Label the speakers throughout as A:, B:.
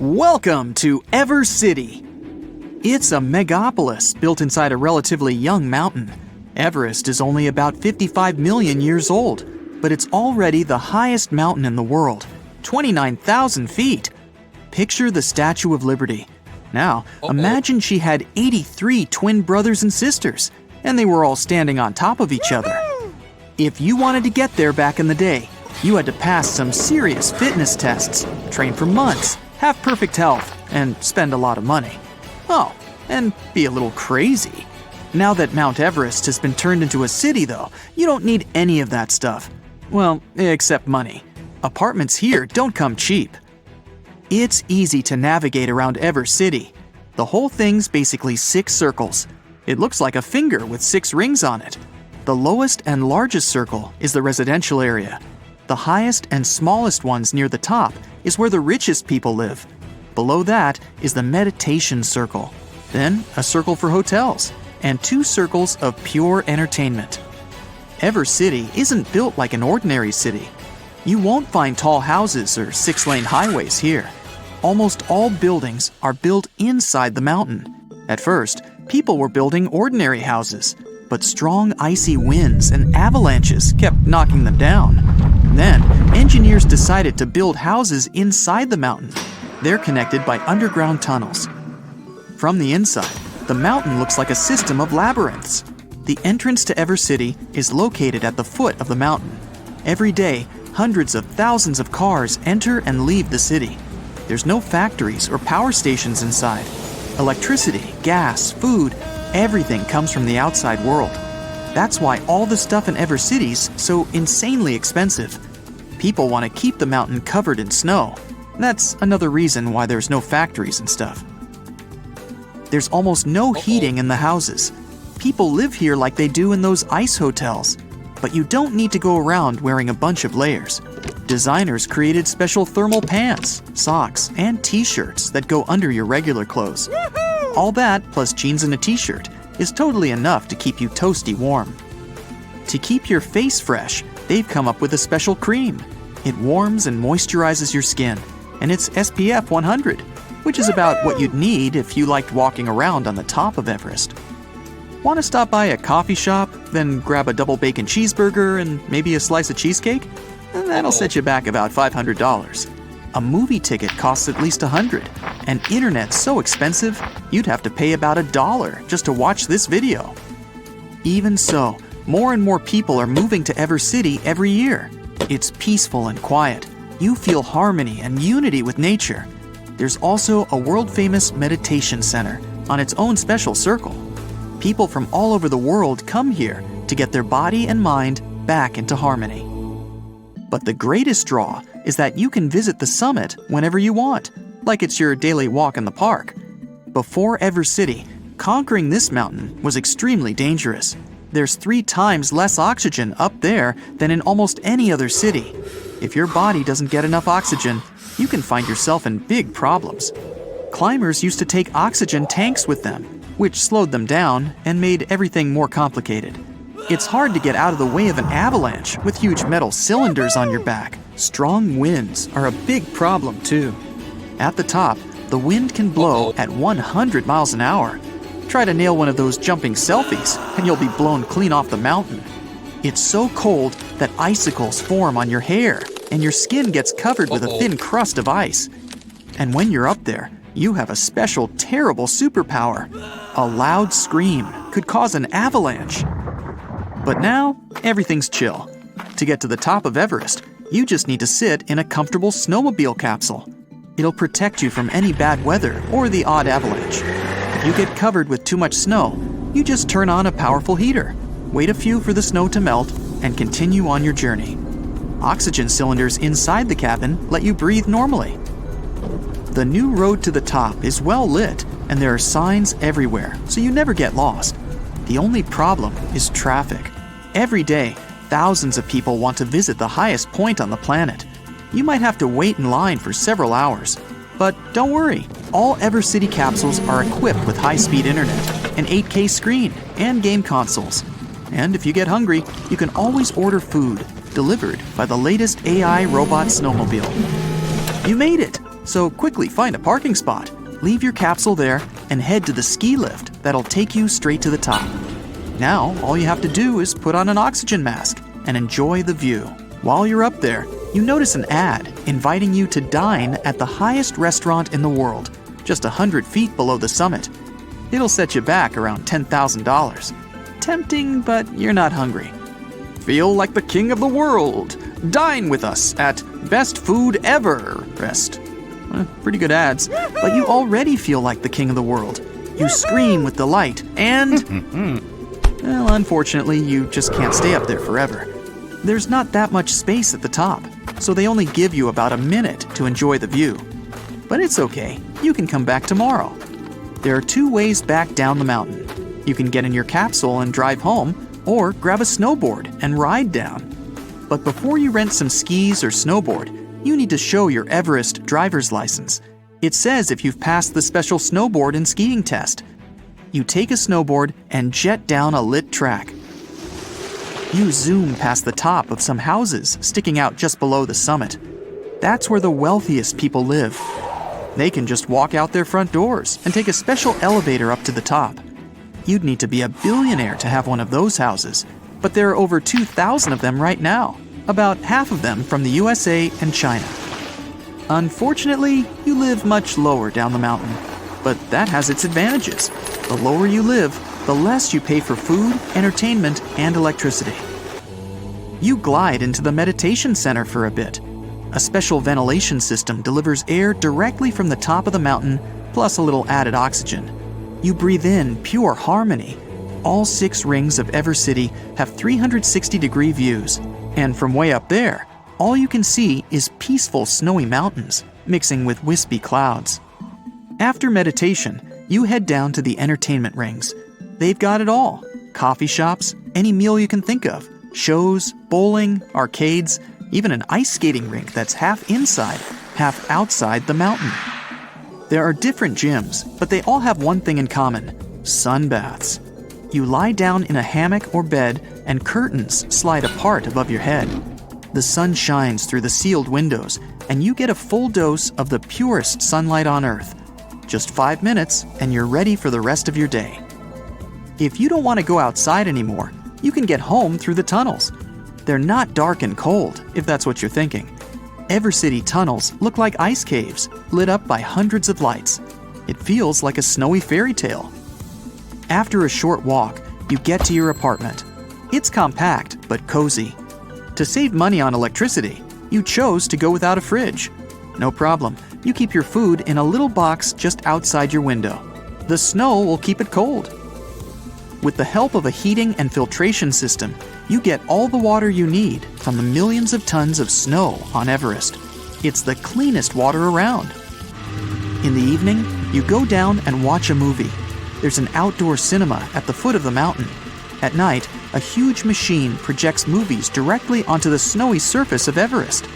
A: Welcome to Ever City. It's a megapolis built inside a relatively young mountain. Everest is only about 55 million years old, but it's already the highest mountain in the world, 29,000 feet. Picture the Statue of Liberty. Now, imagine she had 83 twin brothers and sisters, and they were all standing on top of each other. If you wanted to get there back in the day, you had to pass some serious fitness tests, train for months, have perfect health, and spend a lot of money. Oh, and be a little crazy. Now that Mount Everest has been turned into a city, though, you don't need any of that stuff. Well, except money. Apartments here don't come cheap. It's easy to navigate around Ever City. The whole thing's basically 6 circles. It looks like a finger with 6 rings on it. The lowest and largest circle is the residential area. The highest and smallest ones near the top is where the richest people live. Below that is the meditation circle. Then a circle for hotels, and 2 circles of pure entertainment. Ever City isn't built like an ordinary city. You won't find tall houses or 6-lane highways here. Almost all buildings are built inside the mountain. At first, people were building ordinary houses, but strong icy winds and avalanches kept knocking them down. Then, engineers decided to build houses inside the mountain. They're connected by underground tunnels. From the inside, the mountain looks like a system of labyrinths. The entrance to Ever City is located at the foot of the mountain. Every day, hundreds of thousands of cars enter and leave the city. There's no factories or power stations inside. Electricity, gas, food, everything comes from the outside world. That's why all the stuff in Ever City's so insanely expensive. People want to keep the mountain covered in snow. That's another reason why there's no factories and stuff. There's almost no heating in the houses. People live here like they do in those ice hotels. But you don't need to go around wearing a bunch of layers. Designers created special thermal pants, socks, and t-shirts that go under your regular clothes. All that, plus jeans and a t-shirt, is totally enough to keep you toasty warm. To keep your face fresh, they've come up with a special cream. It warms and moisturizes your skin, and it's SPF 100, which is about what you'd need if you liked walking around on the top of Everest. Want to stop by a coffee shop, then grab a double bacon cheeseburger and maybe a slice of cheesecake? That'll set you back about $500. A movie ticket costs at least $100, and internet's so expensive, you'd have to pay about $1 just to watch this video. Even so, more and more people are moving to Ever City every year. It's peaceful and quiet. You feel harmony and unity with nature. There's also a world-famous meditation center on its own special circle. People from all over the world come here to get their body and mind back into harmony. But the greatest draw is that you can visit the summit whenever you want, like it's your daily walk in the park. Before Ever City, conquering this mountain was extremely dangerous. There's 3 times less oxygen up there than in almost any other city. If your body doesn't get enough oxygen, you can find yourself in big problems. Climbers used to take oxygen tanks with them, which slowed them down and made everything more complicated. It's hard to get out of the way of an avalanche with huge metal cylinders on your back. Strong winds are a big problem too. At the top, the wind can blow at 100 miles an hour. Try to nail one of those jumping selfies and you'll be blown clean off the mountain. It's so cold that icicles form on your hair and your skin gets covered with a thin crust of ice. And when you're up there, you have a special terrible superpower. A loud scream could cause an avalanche. But now, everything's chill. To get to the top of Everest, you just need to sit in a comfortable snowmobile capsule. It'll protect you from any bad weather or the odd avalanche. If you get covered with too much snow, you just turn on a powerful heater, wait a few for the snow to melt, and continue on your journey. Oxygen cylinders inside the cabin let you breathe normally. The new road to the top is well lit, and there are signs everywhere, so you never get lost. The only problem is traffic. Every day, thousands of people want to visit the highest point on the planet. You might have to wait in line for several hours. But don't worry, all Ever City capsules are equipped with high-speed internet, an 8K screen, and game consoles. And if you get hungry, you can always order food, delivered by the latest AI robot snowmobile. You made it! So quickly find a parking spot, leave your capsule there, and head to the ski lift that'll take you straight to the top. Now, all you have to do is put on an oxygen mask and enjoy the view. While you're up there, you notice an ad inviting you to dine at the highest restaurant in the world, just 100 feet below the summit. It'll set you back around $10,000. Tempting, but you're not hungry. Feel like the king of the world. Dine with us at Best Food Ever Rest. Pretty good ads, but you already feel like the king of the world. You scream with delight and... well, unfortunately, you just can't stay up there forever. There's not that much space at the top, so they only give you about a minute to enjoy the view. But it's okay, you can come back tomorrow. There are 2 ways back down the mountain. You can get in your capsule and drive home, or grab a snowboard and ride down. But before you rent some skis or snowboard, you need to show your Everest driver's license. It says if you've passed the special snowboard and skiing test. You take a snowboard and jet down a lit track. You zoom past the top of some houses sticking out just below the summit. That's where the wealthiest people live. They can just walk out their front doors and take a special elevator up to the top. You'd need to be a billionaire to have one of those houses, but there are over 2,000 of them right now, about half of them from the USA and China. Unfortunately, you live much lower down the mountain, but that has its advantages. The lower you live, the less you pay for food, entertainment, and electricity. You glide into the meditation center for a bit. A special ventilation system delivers air directly from the top of the mountain, plus a little added oxygen. You breathe in pure harmony. All 6 rings of Evercity have 360-degree views, and from way up there, all you can see is peaceful snowy mountains mixing with wispy clouds. After meditation, you head down to the entertainment rings. They've got it all: coffee shops, any meal you can think of, shows, bowling, arcades, even an ice skating rink that's half inside, half outside the mountain. There are different gyms, but they all have one thing in common: sun baths. You lie down in a hammock or bed, and curtains slide apart above your head. The sun shines through the sealed windows, and you get a full dose of the purest sunlight on Earth. Just 5 minutes, and you're ready for the rest of your day. If you don't want to go outside anymore, you can get home through the tunnels. They're not dark and cold, if that's what you're thinking. Evercity tunnels look like ice caves, lit up by hundreds of lights. It feels like a snowy fairy tale. After a short walk, you get to your apartment. It's compact, but cozy. To save money on electricity, you chose to go without a fridge. No problem, you keep your food in a little box just outside your window. The snow will keep it cold. With the help of a heating and filtration system, you get all the water you need from the millions of tons of snow on Everest. It's the cleanest water around. In the evening, you go down and watch a movie. There's an outdoor cinema at the foot of the mountain. At night, a huge machine projects movies directly onto the snowy surface of Everest.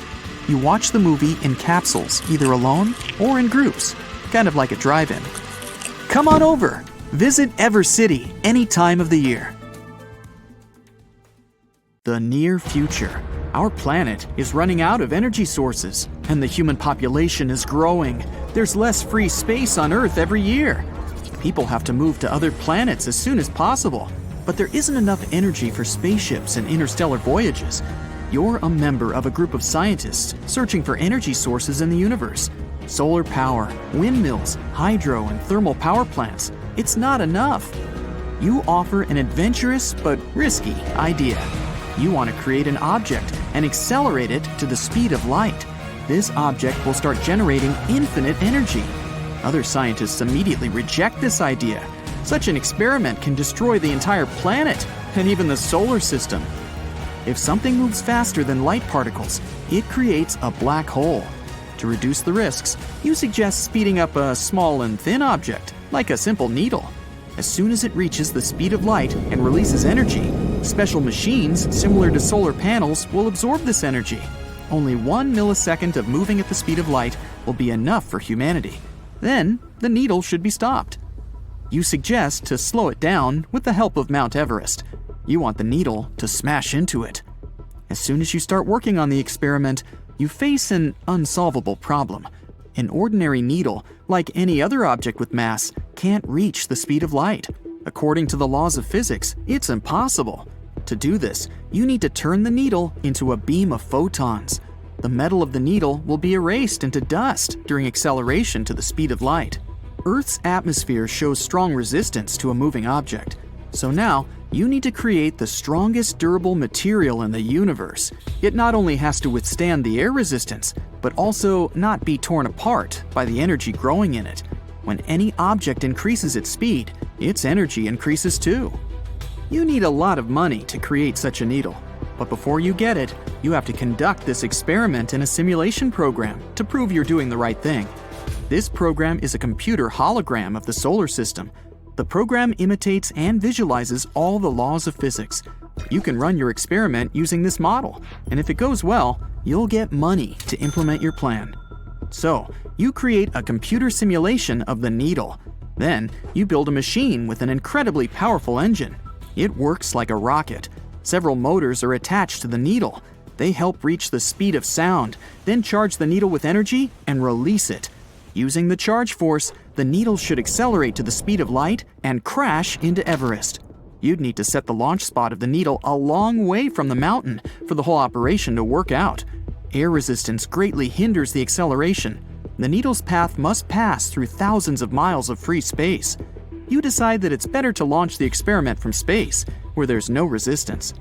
A: You watch the movie in capsules, either alone or in groups, kind of like a drive-in. Come on over! Visit Evercity any time of the year. The near future. Our planet is running out of energy sources, and the human population is growing. There's less free space on Earth every year. People have to move to other planets as soon as possible, but there isn't enough energy for spaceships and interstellar voyages. You're a member of a group of scientists searching for energy sources in the universe. Solar power, windmills, hydro, and thermal power plants. It's not enough. You offer an adventurous but risky idea. You want to create an object and accelerate it to the speed of light. This object will start generating infinite energy. Other scientists immediately reject this idea. Such an experiment can destroy the entire planet and even the solar system. If something moves faster than light particles, it creates a black hole. To reduce the risks, you suggest speeding up a small and thin object, like a simple needle. As soon as it reaches the speed of light and releases energy, special machines similar to solar panels will absorb this energy. Only 1 millisecond of moving at the speed of light will be enough for humanity. Then, the needle should be stopped. You suggest to slow it down with the help of Mount Everest. You want the needle to smash into it. As soon as you start working on the experiment, you face an unsolvable problem. An ordinary needle, like any other object with mass, can't reach the speed of light. According to the laws of physics, it's impossible. To do this, you need to turn the needle into a beam of photons. The metal of the needle will be erased into dust during acceleration to the speed of light. Earth's atmosphere shows strong resistance to a moving object. So now, you need to create the strongest durable material in the universe. It not only has to withstand the air resistance, but also not be torn apart by the energy growing in it. When any object increases its speed, its energy increases too. You need a lot of money to create such a needle. But before you get it, you have to conduct this experiment in a simulation program to prove you're doing the right thing. This program is a computer hologram of the solar system. The program imitates and visualizes all the laws of physics. You can run your experiment using this model, and if it goes well, you'll get money to implement your plan. So, you create a computer simulation of the needle. Then, you build a machine with an incredibly powerful engine. It works like a rocket. Several motors are attached to the needle. They help reach the speed of sound, then charge the needle with energy and release it. Using the charge force, the needle should accelerate to the speed of light and crash into Everest. You'd need to set the launch spot of the needle a long way from the mountain for the whole operation to work out. Air resistance greatly hinders the acceleration. The needle's path must pass through thousands of miles of free space. You decide that it's better to launch the experiment from space, where there's no resistance.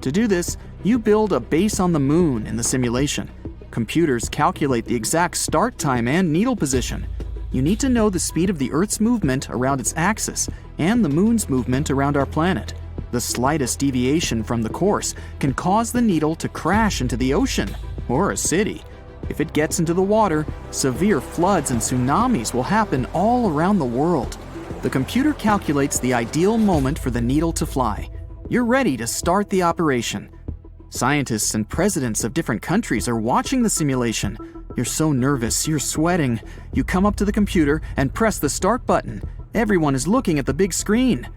A: To do this, you build a base on the moon in the simulation. Computers calculate the exact start time and needle position. You need to know the speed of the Earth's movement around its axis and the moon's movement around our planet. The slightest deviation from the course can cause the needle to crash into the ocean or a city. If it gets into the water, severe floods and tsunamis will happen all around the world. The computer calculates the ideal moment for the needle to fly. You're ready to start the operation. Scientists and presidents of different countries are watching the simulation. You're so nervous, you're sweating. You come up to the computer and press the start button. Everyone is looking at the big screen.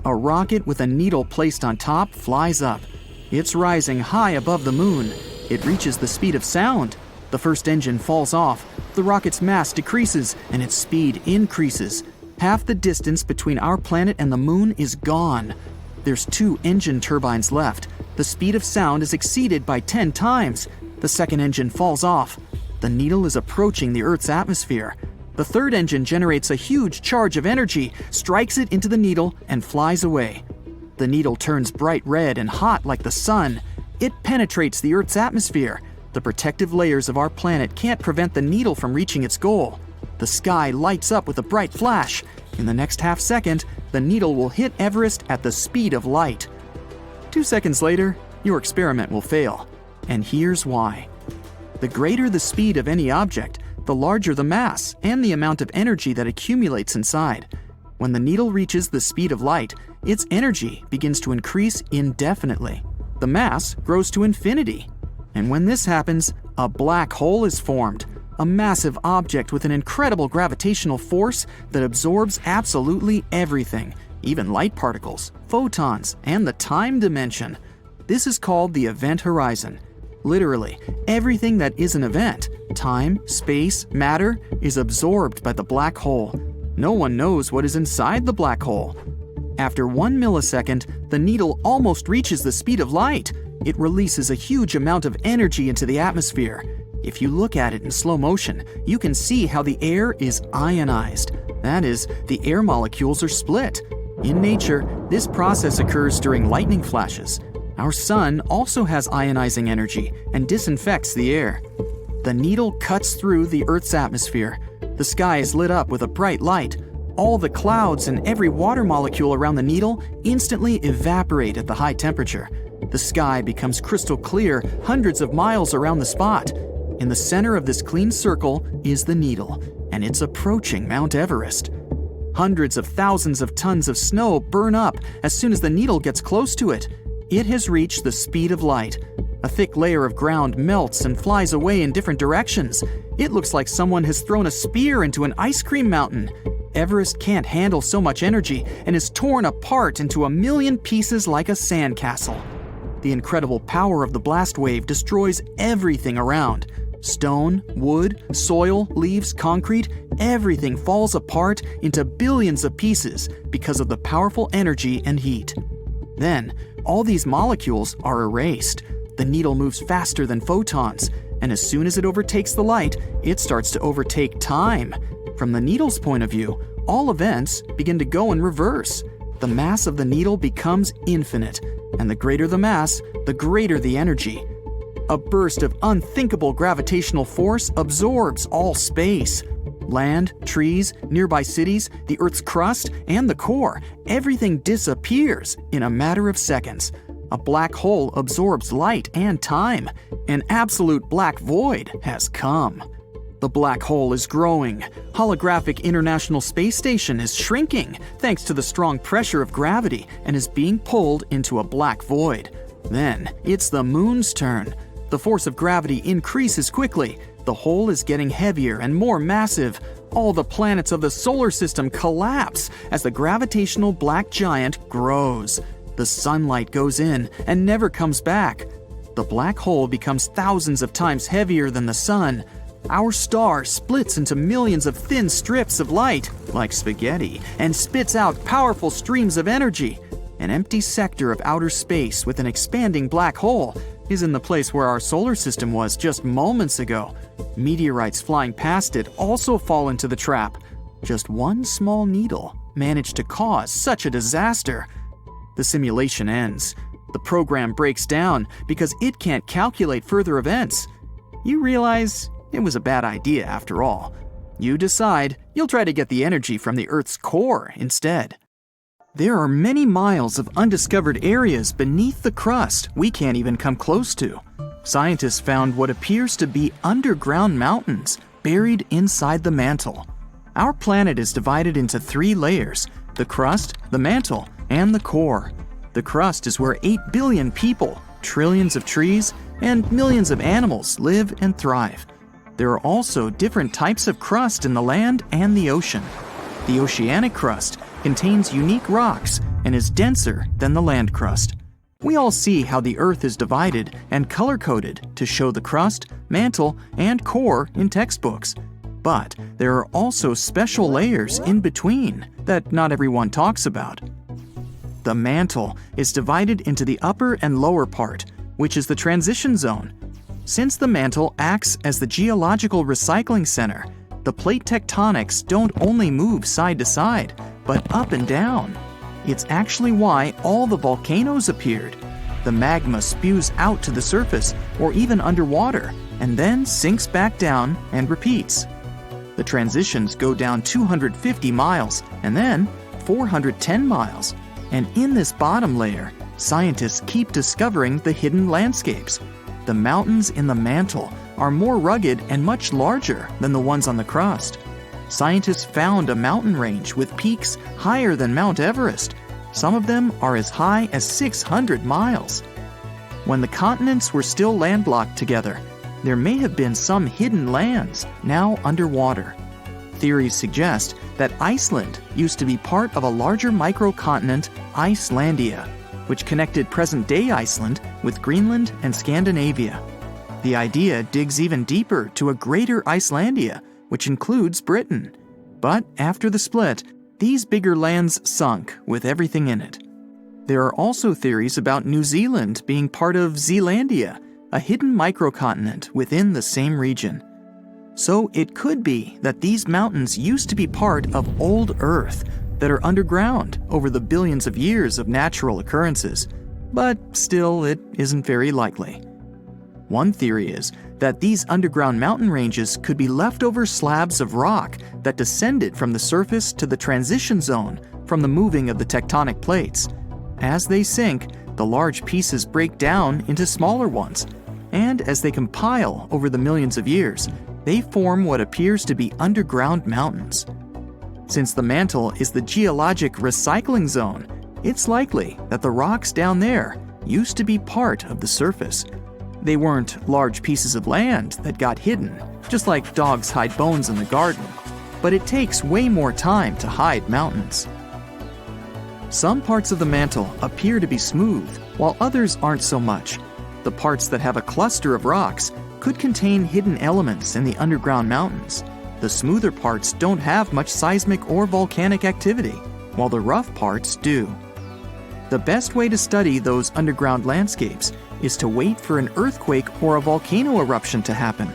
A: A rocket with a needle placed on top flies up. It's rising high above the moon. It reaches the speed of sound. The first engine falls off. The rocket's mass decreases and its speed increases. Half the distance between our planet and the moon is gone. There's 2 engine turbines left. The speed of sound is exceeded by 10 times. The second engine falls off. The needle is approaching the Earth's atmosphere. The third engine generates a huge charge of energy, strikes it into the needle, and flies away. The needle turns bright red and hot like the sun. It penetrates the Earth's atmosphere. The protective layers of our planet can't prevent the needle from reaching its goal. The sky lights up with a bright flash. In the next half second, the needle will hit Everest at the speed of light. 2 seconds later, your experiment will fail. And here's why. The greater the speed of any object, the larger the mass and the amount of energy that accumulates inside. When the needle reaches the speed of light, its energy begins to increase indefinitely. The mass grows to infinity. And when this happens, a black hole is formed. A massive object with an incredible gravitational force that absorbs absolutely everything, even light particles, photons, and the time dimension. This is called the event horizon. Literally, everything that is an event, time, space, matter, is absorbed by the black hole. No one knows what is inside the black hole. After 1 millisecond, the needle almost reaches the speed of light. It releases a huge amount of energy into the atmosphere. If you look at it in slow motion, you can see how the air is ionized. That is, the air molecules are split. In nature, this process occurs during lightning flashes. Our sun also has ionizing energy and disinfects the air. The needle cuts through the Earth's atmosphere. The sky is lit up with a bright light. All the clouds and every water molecule around the needle instantly evaporate at the high temperature. The sky becomes crystal clear hundreds of miles around the spot. In the center of this clean circle is the needle, and it's approaching Mount Everest. Hundreds of thousands of tons of snow burn up as soon as the needle gets close to it. It has reached the speed of light. A thick layer of ground melts and flies away in different directions. It looks like someone has thrown a spear into an ice cream mountain. Everest can't handle so much energy and is torn apart into 1,000,000 pieces like a sandcastle. The incredible power of the blast wave destroys everything around. Stone, wood, soil, leaves, concrete, everything falls apart into billions of pieces because of the powerful energy and heat. Then, all these molecules are erased. The needle moves faster than photons, and as soon as it overtakes the light, it starts to overtake time. From the needle's point of view, all events begin to go in reverse. The mass of the needle becomes infinite, and the greater the mass, the greater the energy. A burst of unthinkable gravitational force absorbs all space. Land, trees, nearby cities, the Earth's crust, and the core, everything disappears in a matter of seconds. A black hole absorbs light and time. An absolute black void has come. The black hole is growing. Holographic International Space Station is shrinking thanks to the strong pressure of gravity and is being pulled into a black void. Then it's the moon's turn. The force of gravity increases quickly. The hole is getting heavier and more massive. All the planets of the solar system collapse as the gravitational black giant grows. The sunlight goes in and never comes back. The black hole becomes thousands of times heavier than the sun. Our star splits into millions of thin strips of light, like spaghetti, and spits out powerful streams of energy. An empty sector of outer space with an expanding black hole is in the place where our solar system was just moments ago. Meteorites flying past it also fall into the trap. Just one small needle managed to cause such a disaster. The simulation ends. The program breaks down because it can't calculate further events. You realize it was a bad idea after all. You decide you'll try to get the energy from the Earth's core instead. There are many miles of undiscovered areas beneath the crust we can't even come close to. Scientists found what appears to be underground mountains buried inside the mantle. Our planet is divided into 3 layers: the crust, the mantle, and the core. The crust is where 8 billion people, trillions of trees, and millions of animals live and thrive. There are also different types of crust in the land and the ocean. The oceanic crust contains unique rocks and is denser than the land crust. We all see how the Earth is divided and color-coded to show the crust, mantle, and core in textbooks. But there are also special layers in between that not everyone talks about. The mantle is divided into the upper and lower part, which is the transition zone. Since the mantle acts as the geological recycling center, the plate tectonics don't only move side to side, but up and down. It's actually why all the volcanoes appeared. The magma spews out to the surface or even underwater, and then sinks back down and repeats. The transitions go down 250 miles and then 410 miles. And in this bottom layer, scientists keep discovering the hidden landscapes. The mountains in the mantle are more rugged and much larger than the ones on the crust. Scientists found a mountain range with peaks higher than Mount Everest. Some of them are as high as 600 miles. When the continents were still landlocked together, there may have been some hidden lands now underwater. Theories suggest that Iceland used to be part of a larger microcontinent, Icelandia, which connected present-day Iceland with Greenland and Scandinavia. The idea digs even deeper to a greater Icelandia, which includes Britain. But after the split, these bigger lands sunk with everything in it. There are also theories about New Zealand being part of Zealandia, a hidden microcontinent within the same region. So it could be that these mountains used to be part of old Earth that are underground over the billions of years of natural occurrences. But still, it isn't very likely. One theory is that these underground mountain ranges could be leftover slabs of rock that descended from the surface to the transition zone from the moving of the tectonic plates. As they sink, the large pieces break down into smaller ones, and as they compile over the millions of years, they form what appears to be underground mountains. Since the mantle is the geologic recycling zone, it's likely that the rocks down there used to be part of the surface. They weren't large pieces of land that got hidden, just like dogs hide bones in the garden, but it takes way more time to hide mountains. Some parts of the mantle appear to be smooth, while others aren't so much. The parts that have a cluster of rocks could contain hidden elements in the underground mountains. The smoother parts don't have much seismic or volcanic activity, while the rough parts do. The best way to study those underground landscapes is to wait for an earthquake or a volcano eruption to happen.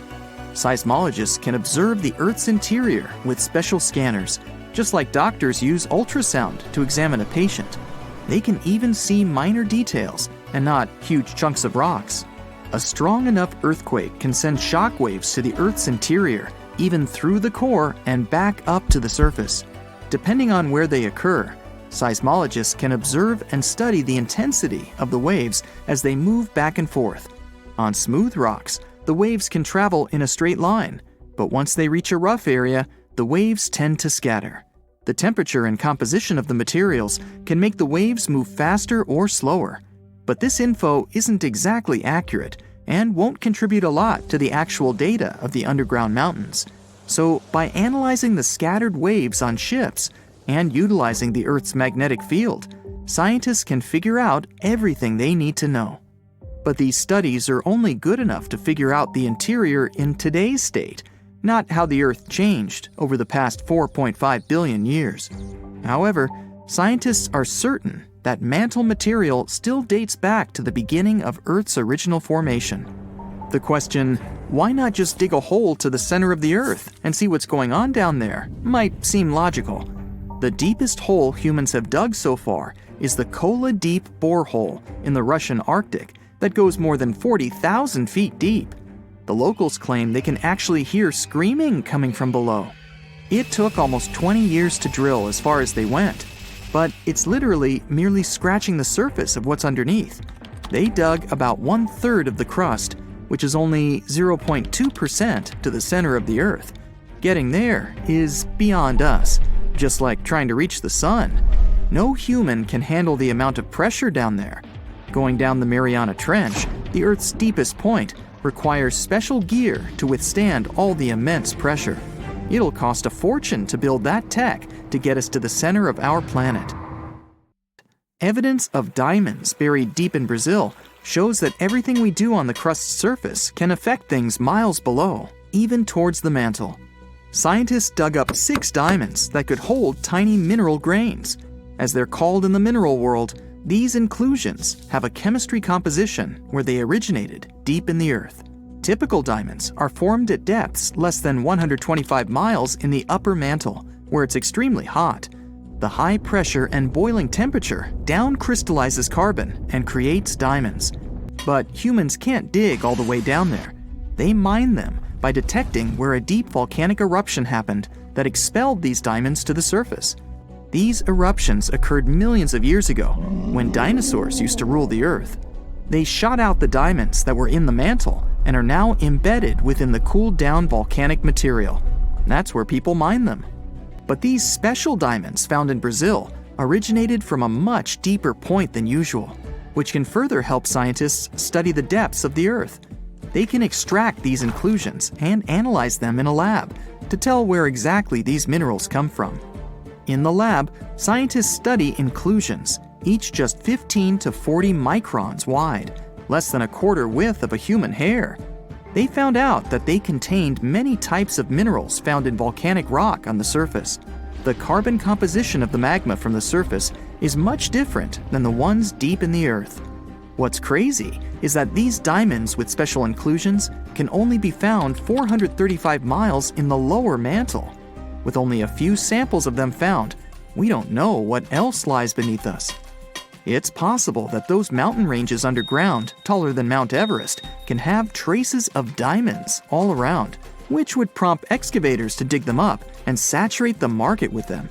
A: Seismologists can observe the Earth's interior with special scanners, just like doctors use ultrasound to examine a patient. They can even see minor details and not huge chunks of rocks. A strong enough earthquake can send shock waves to the Earth's interior, even through the core and back up to the surface. Depending on where they occur, seismologists can observe and study the intensity of the waves as they move back and forth. On smooth rocks, the waves can travel in a straight line, but once they reach a rough area, the waves tend to scatter. The temperature and composition of the materials can make the waves move faster or slower. But this info isn't exactly accurate and won't contribute a lot to the actual data of the underground mountains. So, by analyzing the scattered waves on ships and utilizing the Earth's magnetic field, scientists can figure out everything they need to know. But these studies are only good enough to figure out the interior in today's state, not how the Earth changed over the past 4.5 billion years. However, scientists are certain that mantle material still dates back to the beginning of Earth's original formation. The question, why not just dig a hole to the center of the Earth and see what's going on down there, might seem logical. The deepest hole humans have dug so far is the Kola Deep borehole in the Russian Arctic that goes more than 40,000 feet deep. The locals claim they can actually hear screaming coming from below. It took almost 20 years to drill as far as they went, but it's literally merely scratching the surface of what's underneath. They dug about 1/3 of the crust, which is only 0.2% to the center of the Earth. Getting there is beyond us, just like trying to reach the sun. No human can handle the amount of pressure down there. Going down the Mariana Trench, the Earth's deepest point, requires special gear to withstand all the immense pressure. It'll cost a fortune to build that tech to get us to the center of our planet. Evidence of diamonds buried deep in Brazil shows that everything we do on the crust's surface can affect things miles below, even towards the mantle. Scientists dug up 6 diamonds that could hold tiny mineral grains. As they're called in the mineral world, these inclusions have a chemistry composition where they originated deep in the Earth. Typical diamonds are formed at depths less than 125 miles in the upper mantle, where it's extremely hot. The high pressure and boiling temperature down crystallizes carbon and creates diamonds. But humans can't dig all the way down there. They mine them by detecting where a deep volcanic eruption happened that expelled these diamonds to the surface. These eruptions occurred millions of years ago, when dinosaurs used to rule the Earth. They shot out the diamonds that were in the mantle and are now embedded within the cooled down volcanic material. That's where people mine them. But these special diamonds found in Brazil originated from a much deeper point than usual, which can further help scientists study the depths of the Earth. They can extract these inclusions and analyze them in a lab to tell where exactly these minerals come from. In the lab, scientists study inclusions, each just 15 to 40 microns wide, less than a quarter width of a human hair. They found out that they contained many types of minerals found in volcanic rock on the surface. The carbon composition of the magma from the surface is much different than the ones deep in the Earth. What's crazy is that these diamonds with special inclusions can only be found 435 miles in the lower mantle. With only a few samples of them found, we don't know what else lies beneath us. It's possible that those mountain ranges underground, taller than Mount Everest, can have traces of diamonds all around, which would prompt excavators to dig them up and saturate the market with them.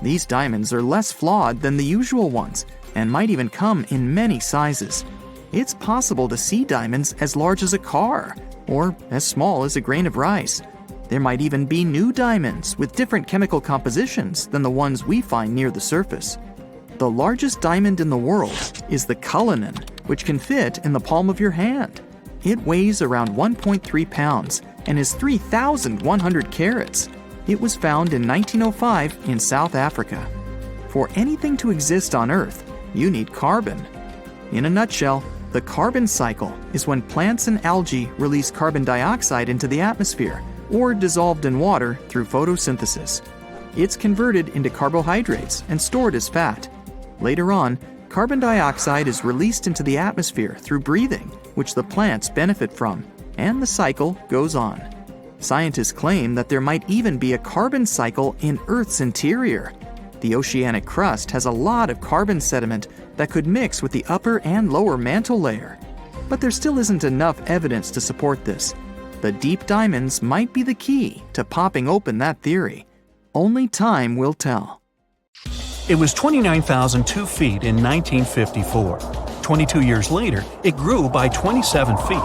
A: These diamonds are less flawed than the usual ones and might even come in many sizes. It's possible to see diamonds as large as a car or as small as a grain of rice. There might even be new diamonds with different chemical compositions than the ones we find near the surface. The largest diamond in the world is the Cullinan, which can fit in the palm of your hand. It weighs around 1.3 pounds and is 3,100 carats. It was found in 1905 in South Africa. For anything to exist on Earth, you need carbon. In a nutshell, The carbon cycle is when plants and algae release carbon dioxide into the atmosphere or dissolved in water through photosynthesis. It's converted into carbohydrates and stored as fat. Later on, carbon dioxide is released into the atmosphere through breathing, which the plants benefit from, and the cycle goes on. Scientists claim that there might even be a carbon cycle in Earth's interior. The oceanic crust has a lot of carbon sediment that could mix with the upper and lower mantle layer. But there still isn't enough evidence to support this. The deep diamonds might be the key to popping open that theory. Only time will tell.
B: It was 29,002 feet in 1954. 22 years later, it grew by 27 feet.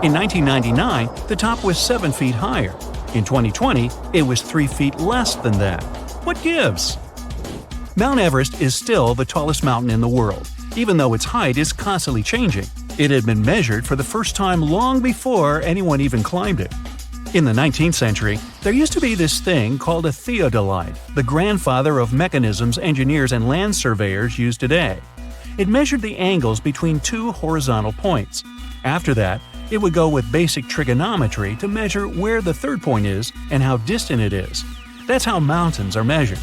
B: In 1999, the top was 7 feet higher. In 2020, it was 3 feet less than that. What gives? Mount Everest is still the tallest mountain in the world, even though its height is constantly changing. It had been measured for the first time long before anyone even climbed it. In the 19th century, there used to be this thing called a theodolite, the grandfather of mechanisms engineers and land surveyors use today. It measured the angles between two horizontal points. After that, it would go with basic trigonometry to measure where the third point is and how distant it is. That's how mountains are measured.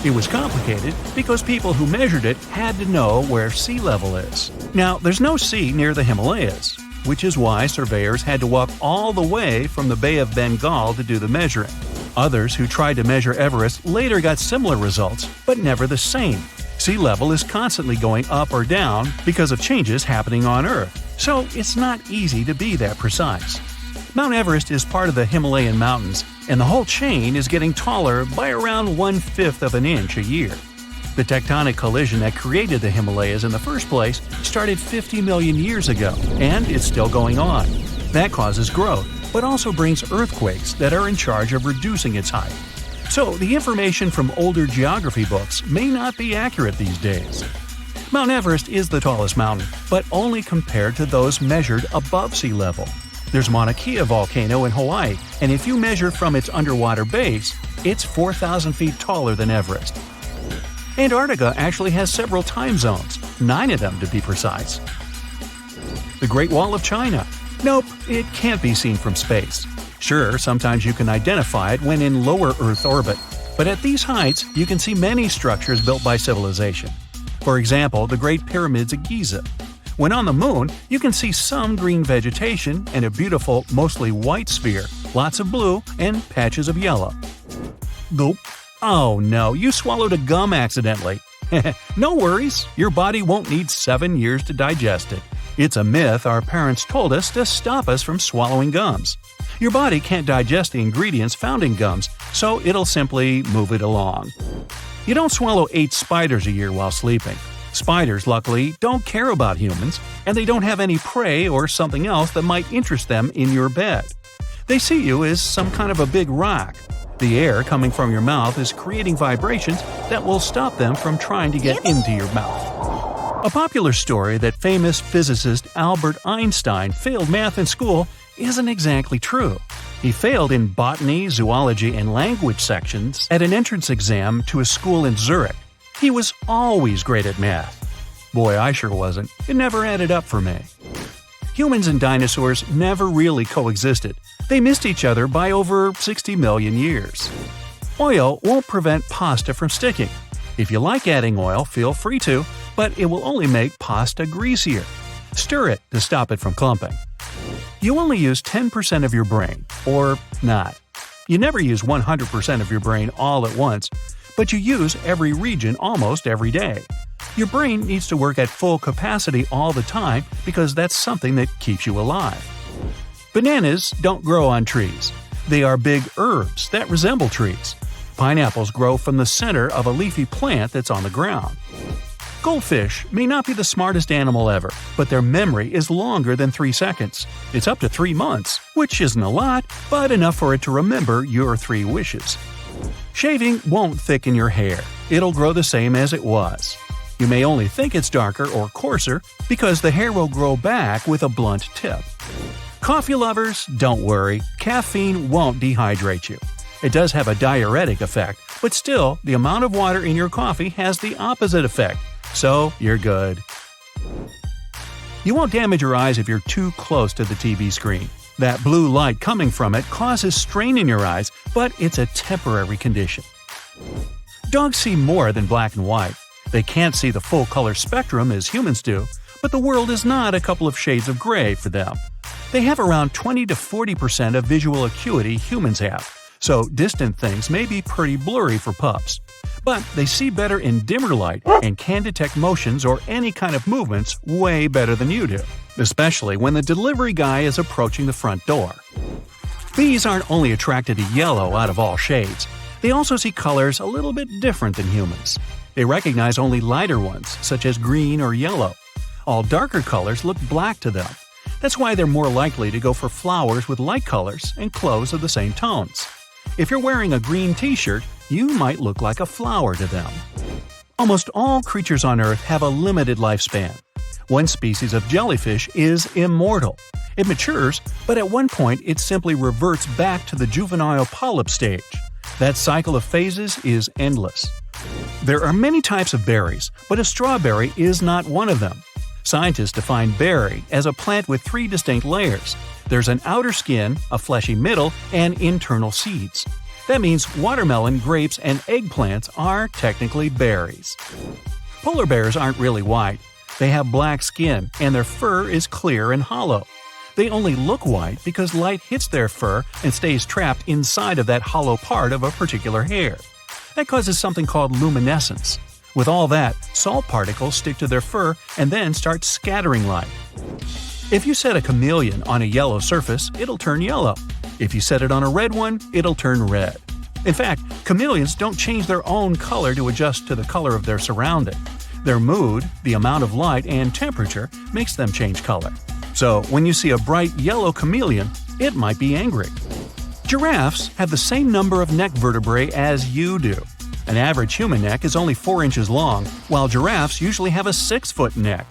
B: It was complicated because people who measured it had to know where sea level is. Now, there's no sea near the Himalayas, which is why surveyors had to walk all the way from the Bay of Bengal to do the measuring. Others who tried to measure Everest later got similar results, but never the same. Sea level is constantly going up or down because of changes happening on Earth, so it's not easy to be that precise. Mount Everest is part of the Himalayan mountains, and the whole chain is getting taller by around 1/5 of an inch a year. The tectonic collision that created the Himalayas in the first place started 50 million years ago, and it's still going on. That causes growth, but also brings earthquakes that are in charge of reducing its height. So the information from older geography books may not be accurate these days. Mount Everest is the tallest mountain, but only compared to those measured above sea level. There's Mauna Kea volcano in Hawaii, and if you measure from its underwater base, it's 4,000 feet taller than Everest. Antarctica actually has several time zones, 9 of them to be precise. The Great Wall of China. Nope, it can't be seen from space. Sure, sometimes you can identify it when in lower Earth orbit, but at these heights you can see many structures built by civilization. For example, the Great Pyramids of Giza. When on the moon, you can see some green vegetation and a beautiful, mostly white sphere, lots of blue, and patches of yellow. Gulp. Oh no, you swallowed a gum accidentally. No worries, your body won't need 7 years to digest it. It's a myth our parents told us to stop us from swallowing gums. Your body can't digest the ingredients found in gums, so it'll simply move it along. You don't swallow 8 spiders a year while sleeping. Spiders, luckily, don't care about humans, and they don't have any prey or something else that might interest them in your bed. They see you as some kind of a big rock. The air coming from your mouth is creating vibrations that will stop them from trying to get into your mouth. A popular story that famous physicist Albert Einstein failed math in school isn't exactly true. He failed in botany, zoology, and language sections at an entrance exam to a school in Zurich. He was always great at math. Boy, I sure wasn't. It never added up for me. Humans and dinosaurs never really coexisted. They missed each other by over 60 million years. Oil won't prevent pasta from sticking. If you like adding oil, feel free to, but it will only make pasta greasier. Stir it to stop it from clumping. You only use 10% of your brain, or not. You never use 100% of your brain all at once, but you use every region almost every day. Your brain needs to work at full capacity all the time because that's something that keeps you alive. Bananas don't grow on trees. They are big herbs that resemble trees. Pineapples grow from the center of a leafy plant that's on the ground. Goldfish may not be the smartest animal ever, but their memory is longer than 3 seconds. It's up to 3 months, which isn't a lot, but enough for it to remember your 3 wishes. Shaving won't thicken your hair. It'll grow the same as it was. You may only think it's darker or coarser because the hair will grow back with a blunt tip. Coffee lovers, don't worry. Caffeine won't dehydrate you. It does have a diuretic effect, but still, the amount of water in your coffee has the opposite effect, so you're good. You won't damage your eyes if you're too close to the TV screen. That blue light coming from it causes strain in your eyes, but it's a temporary condition. Dogs see more than black and white. They can't see the full color spectrum as humans do, but the world is not a couple of shades of gray for them. They have around 20 to 40% of visual acuity humans have, so distant things may be pretty blurry for pups. But they see better in dimmer light and can detect motions or any kind of movements way better than you do, especially when the delivery guy is approaching the front door. Bees aren't only attracted to yellow out of all shades, they also see colors a little bit different than humans. They recognize only lighter ones, such as green or yellow. All darker colors look black to them. That's why they're more likely to go for flowers with light colors and clothes of the same tones. If you're wearing a green t-shirt, you might look like a flower to them. Almost all creatures on Earth have a limited lifespan. One species of jellyfish is immortal. It matures, but at one point it simply reverts back to the juvenile polyp stage. That cycle of phases is endless. There are many types of berries, but a strawberry is not one of them. Scientists define berry as a plant with 3 distinct layers. There's an outer skin, a fleshy middle, and internal seeds. That means watermelon, grapes, and eggplants are technically berries. Polar bears aren't really white. They have black skin, and their fur is clear and hollow. They only look white because light hits their fur and stays trapped inside of that hollow part of a particular hair. That causes something called luminescence. With all that, salt particles stick to their fur and then start scattering light. If you set a chameleon on a yellow surface, it'll turn yellow. If you set it on a red one, it'll turn red. In fact, chameleons don't change their own color to adjust to the color of their surrounding. Their mood, the amount of light, and temperature makes them change color. So when you see a bright yellow chameleon, it might be angry. Giraffes have the same number of neck vertebrae as you do. An average human neck is only 4 inches long, while giraffes usually have a 6-foot neck.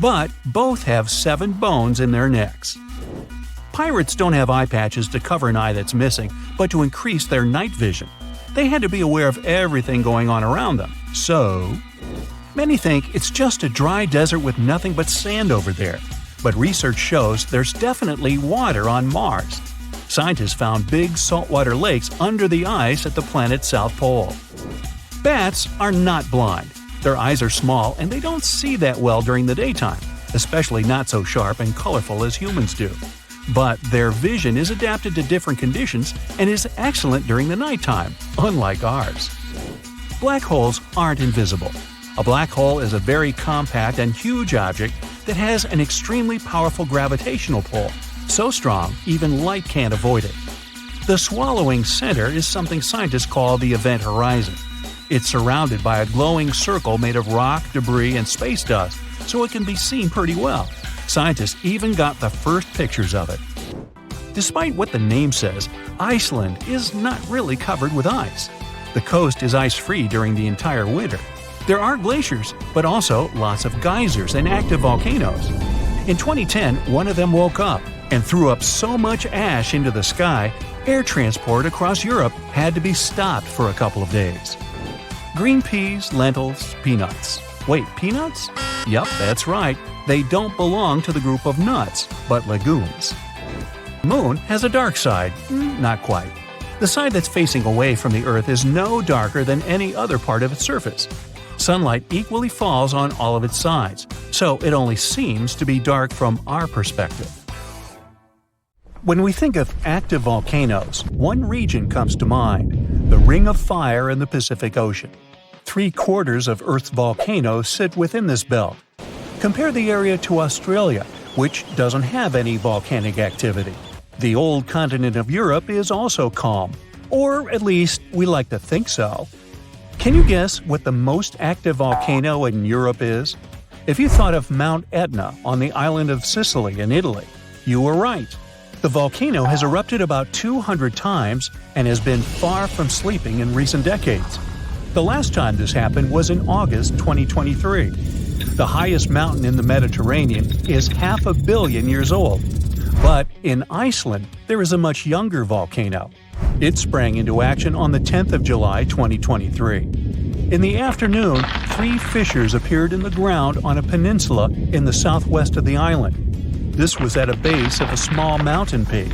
B: But both have 7 bones in their necks. Pirates don't have eye patches to cover an eye that's missing, but to increase their night vision. They had to be aware of everything going on around them. So, many think it's just a dry desert with nothing but sand over there. But research shows there's definitely water on Mars. Scientists found big saltwater lakes under the ice at the planet's south pole. Bats are not blind. Their eyes are small and they don't see that well during the daytime, especially not so sharp and colorful as humans do. But their vision is adapted to different conditions and is excellent during the nighttime, unlike ours. Black holes aren't invisible. A black hole is a very compact and huge object that has an extremely powerful gravitational pull, so strong even light can't avoid it. The swallowing center is something scientists call the event horizon. It's surrounded by a glowing circle made of rock, debris, and space dust, so it can be seen pretty well. Scientists even got the first pictures of it. Despite what the name says, Iceland is not really covered with ice. The coast is ice-free during the entire winter. There are glaciers, but also lots of geysers and active volcanoes. In 2010, one of them woke up and threw up so much ash into the sky, air transport across Europe had to be stopped for a couple of days. Green peas, lentils, peanuts. Wait, peanuts? Yup, that's right. They don't belong to the group of nuts, but legumes. Moon has a dark side. Not quite. The side that's facing away from the Earth is no darker than any other part of its surface. Sunlight equally falls on all of its sides, so it only seems to be dark from our perspective. When we think of active volcanoes, one region comes to mind: the Ring of Fire in the Pacific Ocean. 3/4 of Earth's volcanoes sit within this belt. Compare the area to Australia, which doesn't have any volcanic activity. The old continent of Europe is also calm, or at least we like to think so. Can you guess what the most active volcano in Europe is? If you thought of Mount Etna on the island of Sicily in Italy, you were right. The volcano has erupted about 200 times and has been far from sleeping in recent decades. The last time this happened was in August 2023. The highest mountain in the Mediterranean is 500 million years old. But in Iceland, there is a much younger volcano. It sprang into action on the 10th of July 2023. In the afternoon, 3 fissures appeared in the ground on a peninsula in the southwest of the island. This was at a base of a small mountain peak.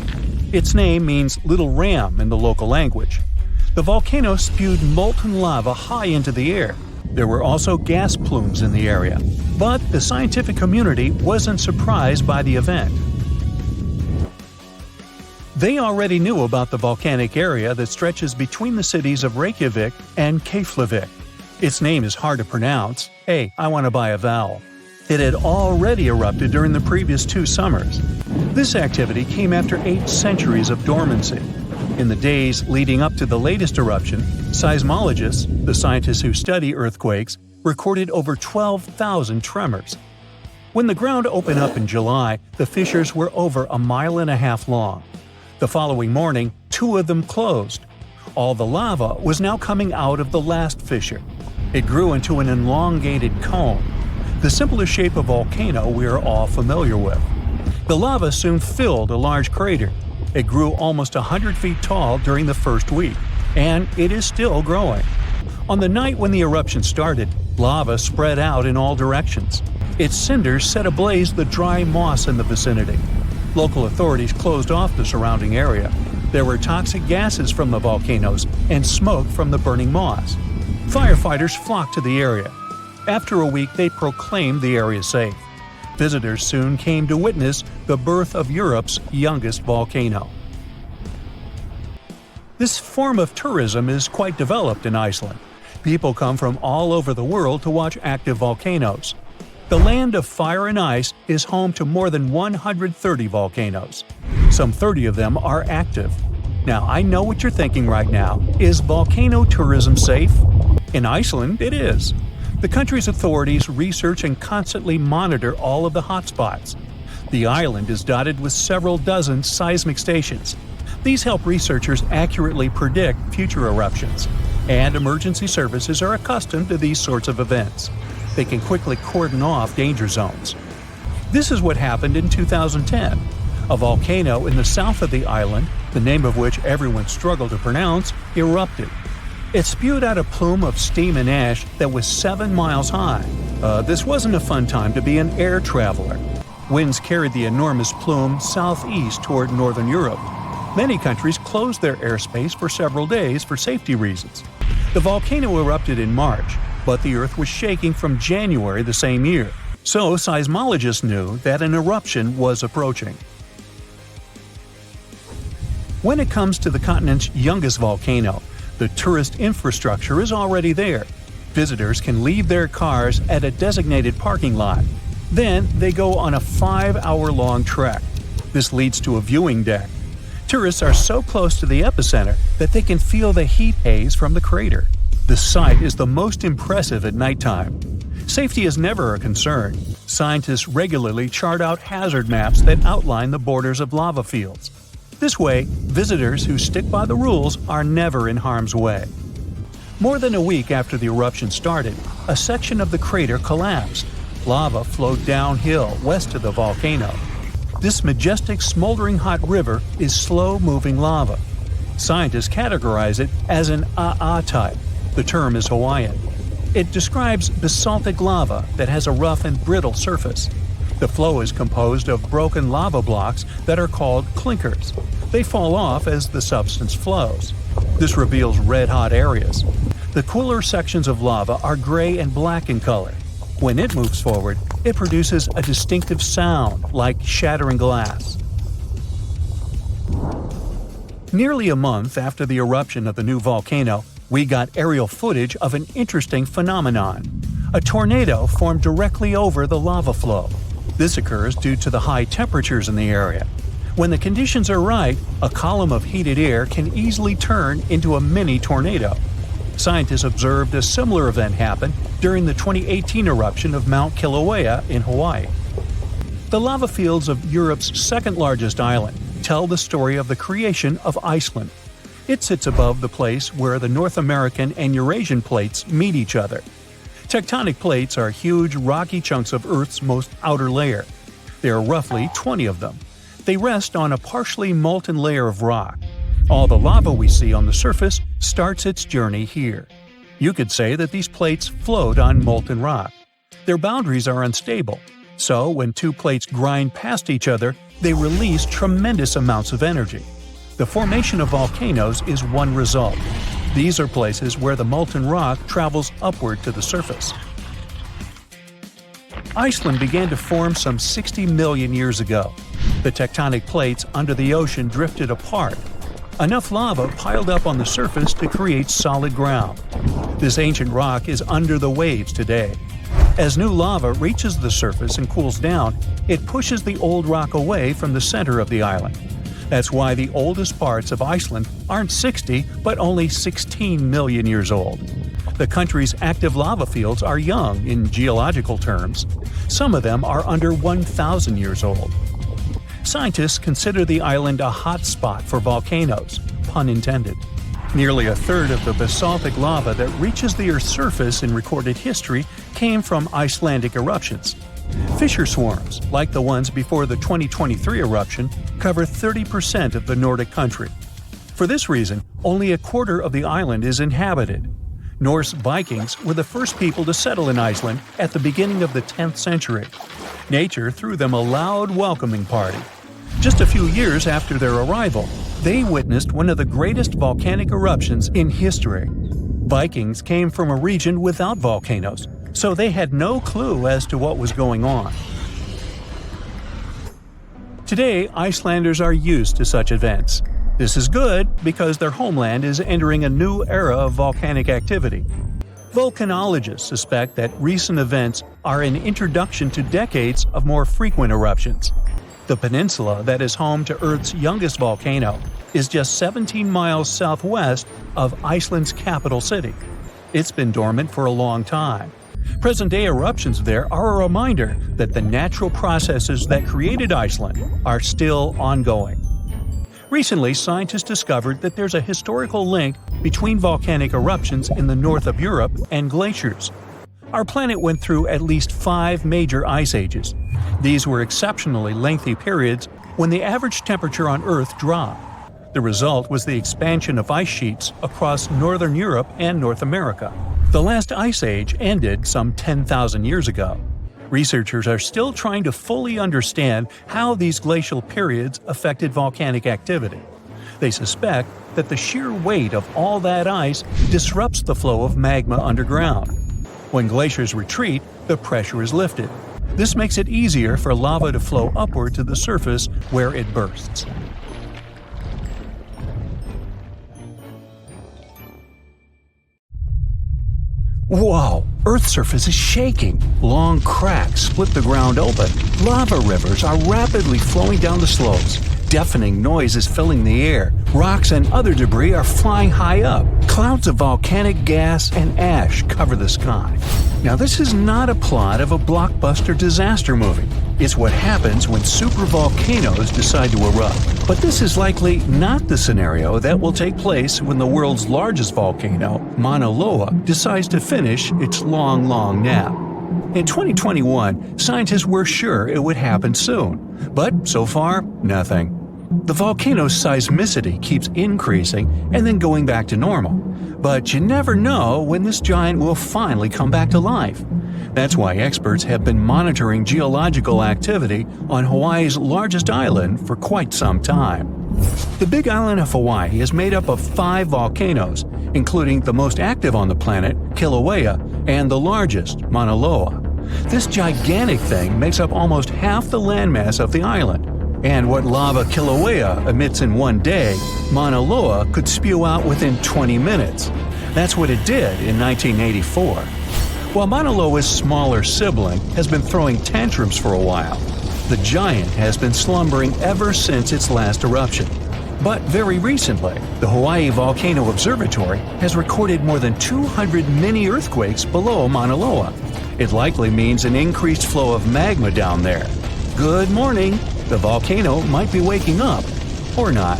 B: Its name means Little Ram in the local language. The volcano spewed molten lava high into the air. There were also gas plumes in the area. But the scientific community wasn't surprised by the event. They already knew about the volcanic area that stretches between the cities of Reykjavik and Keflavik. Its name is hard to pronounce. Hey, I want to buy a vowel. It had already erupted during the previous 2 summers. This activity came after 8 centuries of dormancy. In the days leading up to the latest eruption, seismologists, the scientists who study earthquakes, recorded over 12,000 tremors. When the ground opened up in July, the fissures were over 1.5 miles long. The following morning, 2 of them closed. All the lava was now coming out of the last fissure. It grew into an elongated cone, the simplest shape of volcano we are all familiar with. The lava soon filled a large crater. It grew almost 100 feet tall during the first week, and it is still growing. On the night when the eruption started, lava spread out in all directions. Its cinders set ablaze the dry moss in the vicinity. Local authorities closed off the surrounding area. There were toxic gases from the volcanoes and smoke from the burning moss. Firefighters flocked to the area. After a week, they proclaimed the area safe. Visitors soon came to witness the birth of Europe's youngest volcano. This form of tourism is quite developed in Iceland. People come from all over the world to watch active volcanoes. The land of fire and ice is home to more than 130 volcanoes. Some 30 of them are active. Now, I know what you're thinking right now. Is volcano tourism safe? In Iceland, it is. The country's authorities research and constantly monitor all of the hotspots. The island is dotted with several dozen seismic stations. These help researchers accurately predict future eruptions, and emergency services are accustomed to these sorts of events. They can quickly cordon off danger zones. This is what happened in 2010. A volcano in the south of the island, the name of which everyone struggled to pronounce, erupted. It spewed out a plume of steam and ash that was 7 miles high. This wasn't a fun time to be an air traveler. Winds carried the enormous plume southeast toward northern Europe. Many countries closed their airspace for several days for safety reasons. The volcano erupted in March, but the Earth was shaking from January the same year, so seismologists knew that an eruption was approaching. When it comes to the continent's youngest volcano, the tourist infrastructure is already there. Visitors can leave their cars at a designated parking lot. Then they go on a 5-hour-long trek. This leads to a viewing deck. Tourists are so close to the epicenter that they can feel the heat haze from the crater. The sight is the most impressive at nighttime. Safety is never a concern. Scientists regularly chart out hazard maps that outline the borders of lava fields. This way, visitors who stick by the rules are never in harm's way. More than a week after the eruption started, a section of the crater collapsed. Lava flowed downhill west of the volcano. This majestic, smoldering hot river is slow-moving lava. Scientists categorize it as an AA type. The term is Hawaiian. It describes basaltic lava that has a rough and brittle surface. The flow is composed of broken lava blocks that are called clinkers. They fall off as the substance flows. This reveals red-hot areas. The cooler sections of lava are gray and black in color. When it moves forward, it produces a distinctive sound like shattering glass. Nearly a month after the eruption of the new volcano, we got aerial footage of an interesting phenomenon. A tornado formed directly over the lava flow. This occurs due to the high temperatures in the area. When the conditions are right, a column of heated air can easily turn into a mini tornado. Scientists observed a similar event happen during the 2018 eruption of Mount Kilauea in Hawaii. The lava fields of Europe's second-largest island tell the story of the creation of Iceland. It sits above the place where the North American and Eurasian plates meet each other. Tectonic plates are huge, rocky chunks of Earth's most outer layer. There are roughly 20 of them. They rest on a partially molten layer of rock. All the lava we see on the surface starts its journey here. You could say that these plates float on molten rock. Their boundaries are unstable, so when two plates grind past each other, they release tremendous amounts of energy. The formation of volcanoes is one result. These are places where the molten rock travels upward to the surface. Iceland began to form some 60 million years ago. The tectonic plates under the ocean drifted apart. Enough lava piled up on the surface to create solid ground. This ancient rock is under the waves today. As new lava reaches the surface and cools down, it pushes the old rock away from the center of the island. That's why the oldest parts of Iceland aren't 60, but only 16 million years old. The country's active lava fields are young in geological terms. Some of them are under 1,000 years old. Scientists consider the island a hot spot for volcanoes, pun intended. Nearly a third of the basaltic lava that reaches the Earth's surface in recorded history came from Icelandic eruptions. Fissure swarms, like the ones before the 2023 eruption, cover 30% of the Nordic country. For this reason, only a quarter of the island is inhabited. Norse Vikings were the first people to settle in Iceland at the beginning of the 10th century. Nature threw them a loud welcoming party. Just a few years after their arrival, they witnessed one of the greatest volcanic eruptions in history. Vikings came from a region without volcanoes, so they had no clue as to what was going on. Today, Icelanders are used to such events. This is good because their homeland is entering a new era of volcanic activity. Volcanologists suspect that recent events are an introduction to decades of more frequent eruptions. The peninsula that is home to Earth's youngest volcano is just 17 miles southwest of Iceland's capital city. It's been dormant for a long time. Present-day eruptions there are a reminder that the natural processes that created Iceland are still ongoing. Recently, scientists discovered that there's a historical link between volcanic eruptions in the north of Europe and glaciers. Our planet went through at least 5 major ice ages. These were exceptionally lengthy periods when the average temperature on Earth dropped. The result was the expansion of ice sheets across northern Europe and North America. The last ice age ended some 10,000 years ago. Researchers are still trying to fully understand how these glacial periods affected volcanic activity. They suspect that the sheer weight of all that ice disrupts the flow of magma underground. When glaciers retreat, the pressure is lifted. This makes it easier for lava to flow upward to the surface where it bursts. Whoa! Earth's surface is shaking. Long cracks split the ground open. Lava rivers are rapidly flowing down the slopes. Deafening noise is filling the air. Rocks and other debris are flying high up. Clouds of volcanic gas and ash cover the sky. Now, this is not a plot of a blockbuster disaster movie. It's what happens when supervolcanoes decide to erupt. But this is likely not the scenario that will take place when the world's largest volcano, Mauna Loa, decides to finish its long nap. In 2021, scientists were sure it would happen soon, but so far, nothing. The volcano's seismicity keeps increasing and then going back to normal. But you never know when this giant will finally come back to life. That's why experts have been monitoring geological activity on Hawaii's largest island for quite some time. The Big Island of Hawaii is made up of 5 volcanoes, including the most active on the planet, Kilauea, and the largest, Mauna Loa. This gigantic thing makes up almost half the landmass of the island. And what lava Kilauea emits in one day, Mauna Loa could spew out within 20 minutes. That's what it did in 1984. While Mauna Loa's smaller sibling has been throwing tantrums for a while, the giant has been slumbering ever since its last eruption. But very recently, the Hawaii Volcano Observatory has recorded more than 200 mini-earthquakes below Mauna Loa. It likely means an increased flow of magma down there. Good morning! The volcano might be waking up, or not.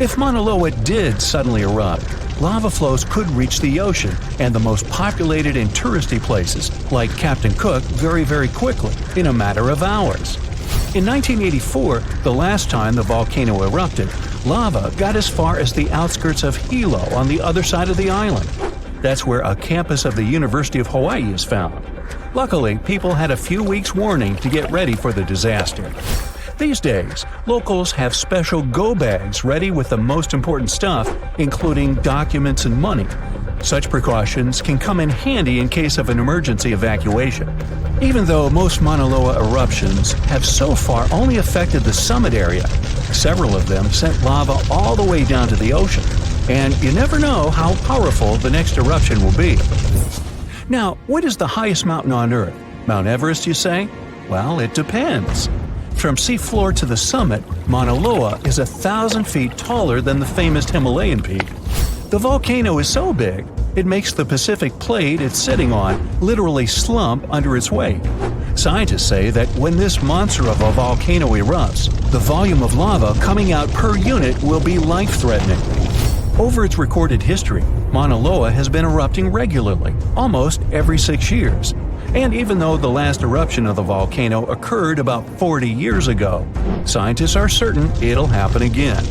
B: If Mauna Loa did suddenly erupt, lava flows could reach the ocean and the most populated and touristy places, like Captain Cook, very quickly, in a matter of hours. In 1984, the last time the volcano erupted, lava got as far as the outskirts of Hilo on the other side of the island. That's where a campus of the University of Hawaii is found. Luckily, people had a few weeks' warning to get ready for the disaster. These days, locals have special go bags ready with the most important stuff, including documents and money. Such precautions can come in handy in case of an emergency evacuation. Even though most Mauna Loa eruptions have so far only affected the summit area, several of them sent lava all the way down to the ocean, and you never know how powerful the next eruption will be. Now, what is the highest mountain on Earth? Mount Everest, you say? Well, it depends. From seafloor to the summit, Mauna Loa is 1,000 feet taller than the famous Himalayan peak. The volcano is so big, it makes the Pacific plate it's sitting on literally slump under its weight. Scientists say that when this monster of a volcano erupts, the volume of lava coming out per unit will be life-threatening. Over its recorded history, Mauna Loa has been erupting regularly, almost every 6 years. And even though the last eruption of the volcano occurred about 40 years ago, scientists are certain it'll happen again.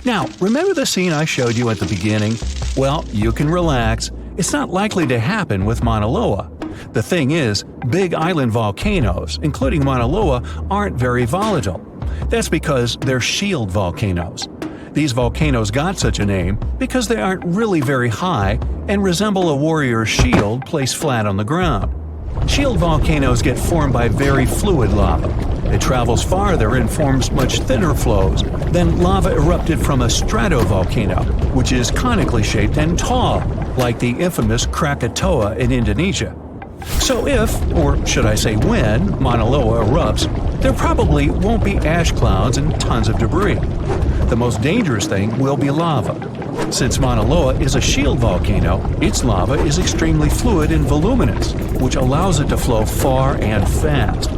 B: Now, remember the scene I showed you at the beginning? Well, you can relax. It's not likely to happen with Mauna Loa. The thing is, big island volcanoes, including Mauna Loa, aren't very volatile. That's because they're shield volcanoes. These volcanoes got such a name because they aren't really very high and resemble a warrior's shield placed flat on the ground. Shield volcanoes get formed by very fluid lava. It travels farther and forms much thinner flows than lava erupted from a stratovolcano, which is conically shaped and tall, like the infamous Krakatoa in Indonesia. So if, or should I say when, Mauna Loa erupts, there probably won't be ash clouds and tons of debris. The most dangerous thing will be lava. Since Mauna Loa is a shield volcano, its lava is extremely fluid and voluminous, which allows it to flow far and fast.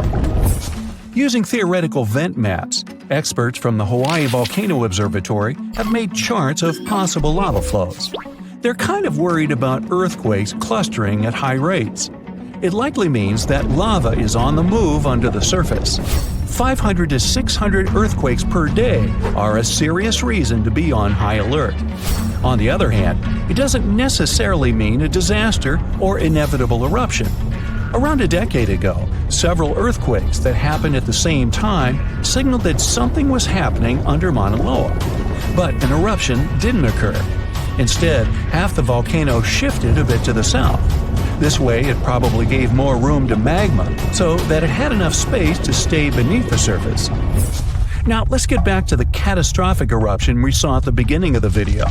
B: Using theoretical vent maps, experts from the Hawaii Volcano Observatory have made charts of possible lava flows. They're kind of worried about earthquakes clustering at high rates. It likely means that lava is on the move under the surface. 500 to 600 earthquakes per day are a serious reason to be on high alert. On the other hand, it doesn't necessarily mean a disaster or inevitable eruption. Around a decade ago, several earthquakes that happened at the same time signaled that something was happening under Mauna Loa. But an eruption didn't occur. Instead, half the volcano shifted a bit to the south. This way, it probably gave more room to magma so that it had enough space to stay beneath the surface. Now, let's get back to the catastrophic eruption we saw at the beginning of the video.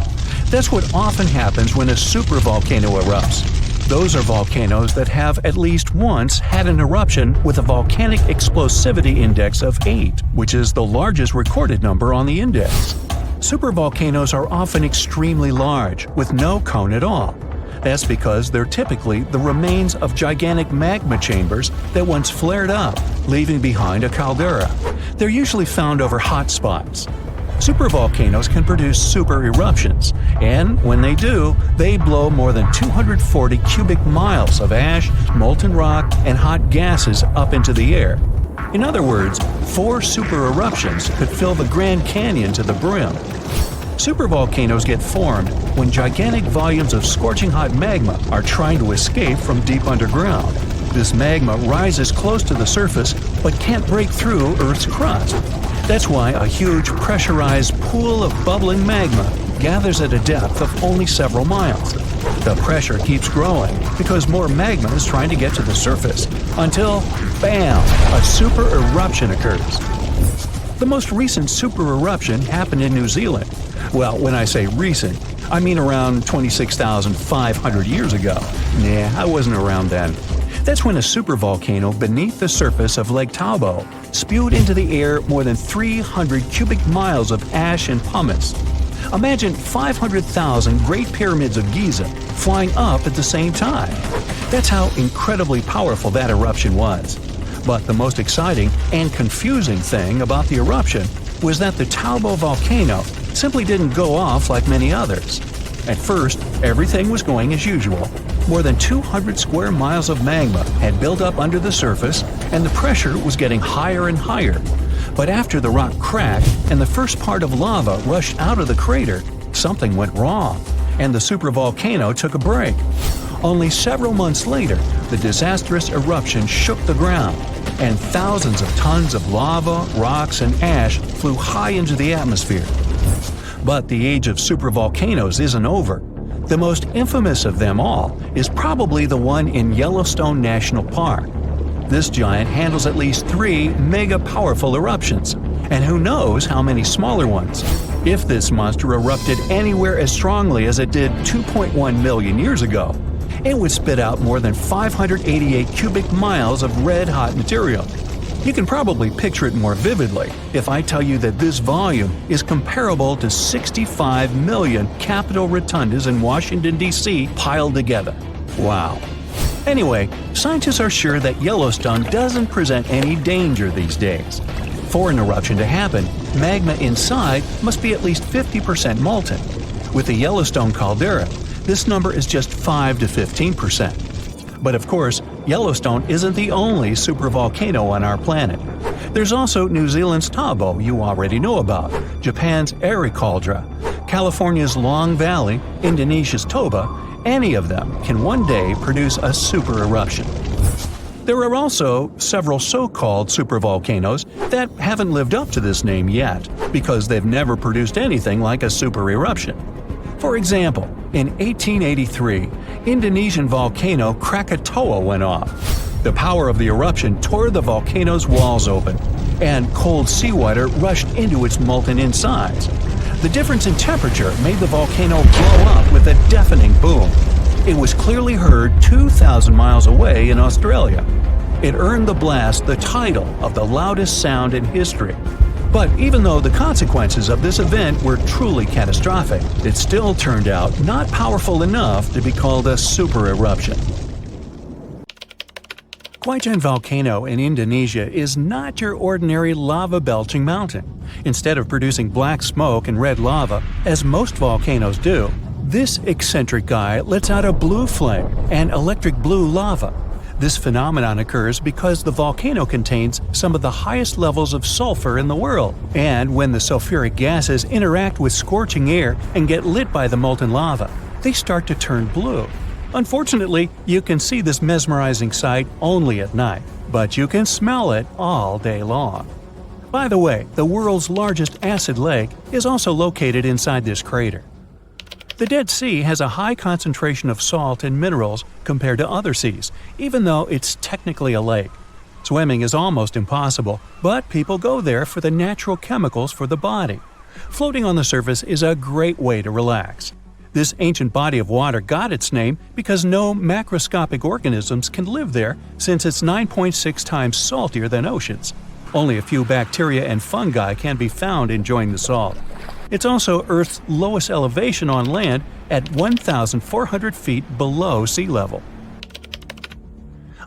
B: That's what often happens when a supervolcano erupts. Those are volcanoes that have at least once had an eruption with a volcanic explosivity index of 8, which is the largest recorded number on the index. Supervolcanoes are often extremely large, with no cone at all. That's because they're typically the remains of gigantic magma chambers that once flared up, leaving behind a caldera. They're usually found over hot spots. Supervolcanoes can produce super eruptions, and when they do, they blow more than 240 cubic miles of ash, molten rock, and hot gases up into the air. In other words, 4 super eruptions could fill the Grand Canyon to the brim. Supervolcanoes get formed when gigantic volumes of scorching hot magma are trying to escape from deep underground. This magma rises close to the surface but can't break through Earth's crust. That's why a huge pressurized pool of bubbling magma gathers at a depth of only several miles. The pressure keeps growing because more magma is trying to get to the surface until, bam, a super eruption occurs. The most recent super eruption happened in New Zealand. Well, when I say recent, I mean around 26,500 years ago. Nah, I wasn't around then. That's when a supervolcano beneath the surface of Lake Tahoe spewed into the air more than 300 cubic miles of ash and pumice. Imagine 500,000 Great Pyramids of Giza flying up at the same time. That's how incredibly powerful that eruption was. But the most exciting and confusing thing about the eruption was that the Tahoe volcano simply didn't go off like many others. At first, everything was going as usual. More than 200 square miles of magma had built up under the surface, and the pressure was getting higher and higher. But after the rock cracked and the first part of lava rushed out of the crater, something went wrong. and the supervolcano took a break. Only several months later, the disastrous eruption shook the ground, and thousands of tons of lava, rocks, and ash flew high into the atmosphere. But the age of supervolcanoes isn't over. The most infamous of them all is probably the one in Yellowstone National Park. This giant handles at least 3 mega-powerful eruptions, and who knows how many smaller ones. If this monster erupted anywhere as strongly as it did 2.1 million years ago, it would spit out more than 588 cubic miles of red-hot material. You can probably picture it more vividly if I tell you that this volume is comparable to 65 million Capitol rotundas in Washington, D.C. piled together. Wow. Anyway, scientists are sure that Yellowstone doesn't present any danger these days. For an eruption to happen, magma inside must be at least 50% molten. With the Yellowstone caldera, this number is just 5 to 15%. But of course, Yellowstone isn't the only supervolcano on our planet. There's also New Zealand's Tabo you already know about, Japan's Eri Caldera, California's Long Valley, Indonesia's Toba. Any of them can one day produce a super eruption. There are also several so-called supervolcanoes that haven't lived up to this name yet because they've never produced anything like a super eruption. For example, in 1883, Indonesian volcano Krakatoa went off. The power of the eruption tore the volcano's walls open, and cold seawater rushed into its molten insides. The difference in temperature made the volcano blow up with a deafening boom. It was clearly heard 2,000 miles away in Australia. It earned the blast the title of the loudest sound in history. But even though the consequences of this event were truly catastrophic, it still turned out not powerful enough to be called a super eruption. Huaychan Volcano in Indonesia is not your ordinary lava-belching mountain. Instead of producing black smoke and red lava, as most volcanoes do, this eccentric guy lets out a blue flame and electric blue lava. This phenomenon occurs because the volcano contains some of the highest levels of sulfur in the world, and when the sulfuric gases interact with scorching air and get lit by the molten lava, they start to turn blue. Unfortunately, you can see this mesmerizing sight only at night, but you can smell it all day long. By the way, the world's largest acid lake is also located inside this crater. The Dead Sea has a high concentration of salt and minerals compared to other seas, even though it's technically a lake. Swimming is almost impossible, but people go there for the natural chemicals for the body. Floating on the surface is a great way to relax. This ancient body of water got its name because no macroscopic organisms can live there since it's 9.6 times saltier than oceans. Only a few bacteria and fungi can be found enjoying the salt. It's also Earth's lowest elevation on land at 1,400 feet below sea level.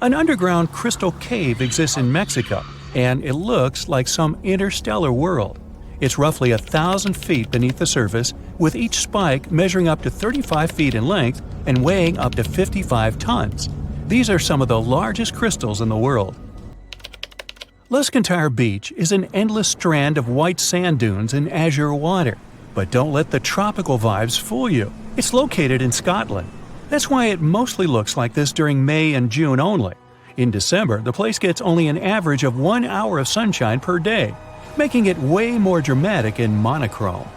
B: An underground crystal cave exists in Mexico, and it looks like some interstellar world. It's roughly 1,000 feet beneath the surface, with each spike measuring up to 35 feet in length and weighing up to 55 tons. These are some of the largest crystals in the world. Luscantire Beach is an endless strand of white sand dunes and azure water. But don't let the tropical vibes fool you. It's located in Scotland. That's why it mostly looks like this during May and June only. In December, the place gets only an average of 1 hour of sunshine per day, making it way more dramatic and monochrome.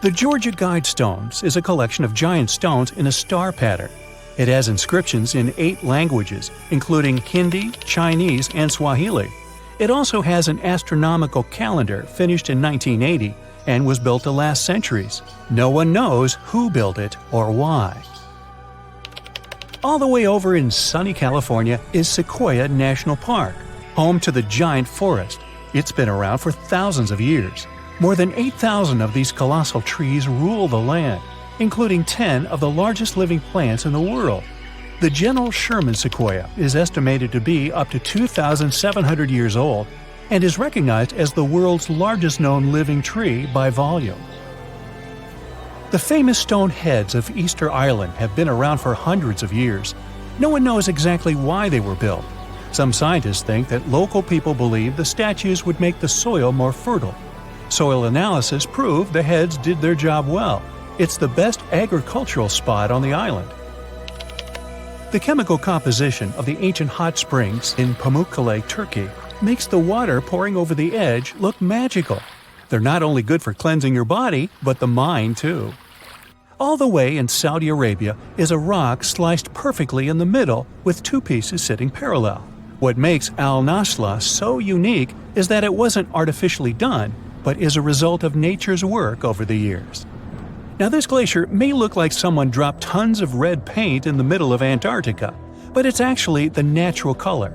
B: The Georgia Guidestones is a collection of giant stones in a star pattern. It has inscriptions in 8 languages, including Hindi, Chinese, and Swahili. It also has an astronomical calendar finished in 1980 and was built to last centuries. No one knows who built it or why. All the way over in sunny California is Sequoia National Park, home to the giant forest. It's been around for thousands of years. More than 8,000 of these colossal trees rule the land, including 10 of the largest living plants in the world. The General Sherman sequoia is estimated to be up to 2,700 years old and is recognized as the world's largest known living tree by volume. The famous stone heads of Easter Island have been around for hundreds of years. No one knows exactly why they were built. Some scientists think that local people believe the statues would make the soil more fertile. Soil analysis proved the heads did their job well, It's the best agricultural spot on the island. The chemical composition of the ancient hot springs in Pamukkale, Turkey, makes the water pouring over the edge look magical. They're not only good for cleansing your body, but the mind too. All the way in Saudi Arabia is a rock sliced perfectly in the middle with two pieces sitting parallel. What makes Al Nasla so unique is that it wasn't artificially done, but is a result of nature's work over the years. Now, this glacier may look like someone dropped tons of red paint in the middle of Antarctica, but it's actually the natural color.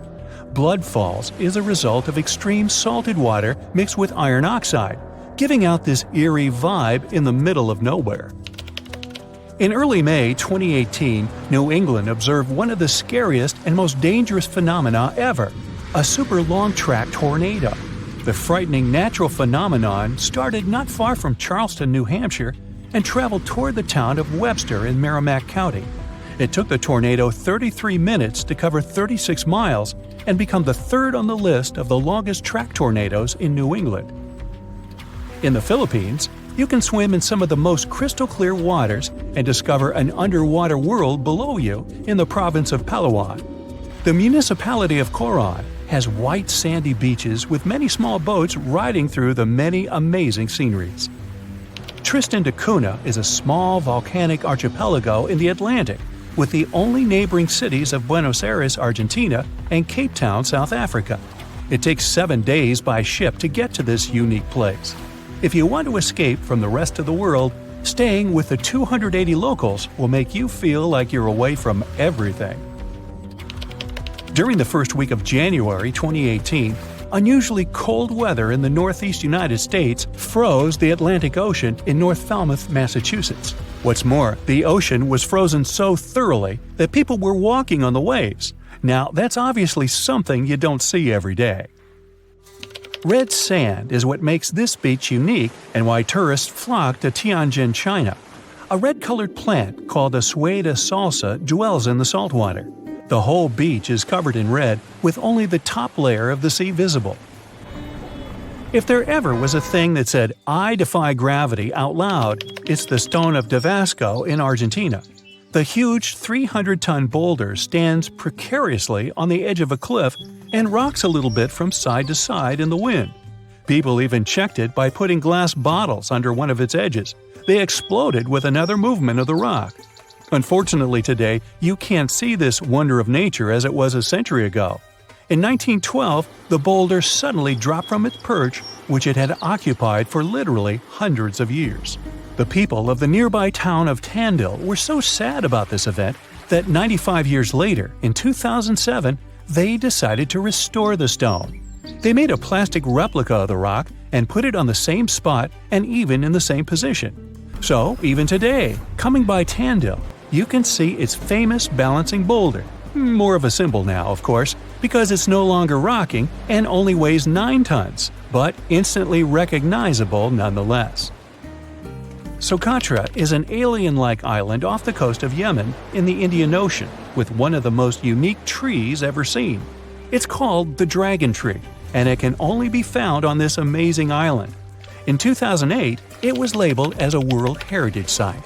B: Blood Falls is a result of extreme salted water mixed with iron oxide, giving out this eerie vibe in the middle of nowhere. In early May 2018, New England observed one of the scariest and most dangerous phenomena ever, a super long-track tornado. The frightening natural phenomenon started not far from Charleston, New Hampshire, and traveled toward the town of Webster in Merrimack County. It took the tornado 33 minutes to cover 36 miles and become the third on the list of the longest track tornadoes in New England. In the Philippines, you can swim in some of the most crystal-clear waters and discover an underwater world below you in the province of Palawan. The municipality of Coron has white sandy beaches with many small boats riding through the many amazing sceneries. Tristan da Cunha is a small volcanic archipelago in the Atlantic, with the only neighboring cities of Buenos Aires, Argentina, and Cape Town, South Africa. It takes 7 days by ship to get to this unique place. If you want to escape from the rest of the world, staying with the 280 locals will make you feel like you're away from everything. During the first week of January 2018, unusually cold weather in the northeast United States froze the Atlantic Ocean in North Falmouth, Massachusetts. What's more, the ocean was frozen so thoroughly that people were walking on the waves. Now, that's obviously something you don't see every day. Red sand is what makes this beach unique and why tourists flock to Tianjin, China. A red-colored plant called a sueda salsa dwells in the saltwater. The whole beach is covered in red, with only the top layer of the sea visible. If there ever was a thing that said, "I defy gravity" out loud, it's the Stone of Tabasco in Argentina. The huge 300-ton boulder stands precariously on the edge of a cliff and rocks a little bit from side to side in the wind. People even checked it by putting glass bottles under one of its edges. They exploded with another movement of the rock. Unfortunately today, you can't see this wonder of nature as it was a century ago. In 1912, the boulder suddenly dropped from its perch, which it had occupied for literally hundreds of years. The people of the nearby town of Tandil were so sad about this event that 95 years later, in 2007, they decided to restore the stone. They made a plastic replica of the rock and put it on the same spot and even in the same position. So, even today, coming by Tandil, you can see its famous balancing boulder. More of a symbol now, of course, because it's no longer rocking and only weighs 9 tons, but instantly recognizable nonetheless. Socotra is an alien-like island off the coast of Yemen in the Indian Ocean with one of the most unique trees ever seen. It's called the dragon tree, and it can only be found on this amazing island. In 2008, it was labeled as a World Heritage Site.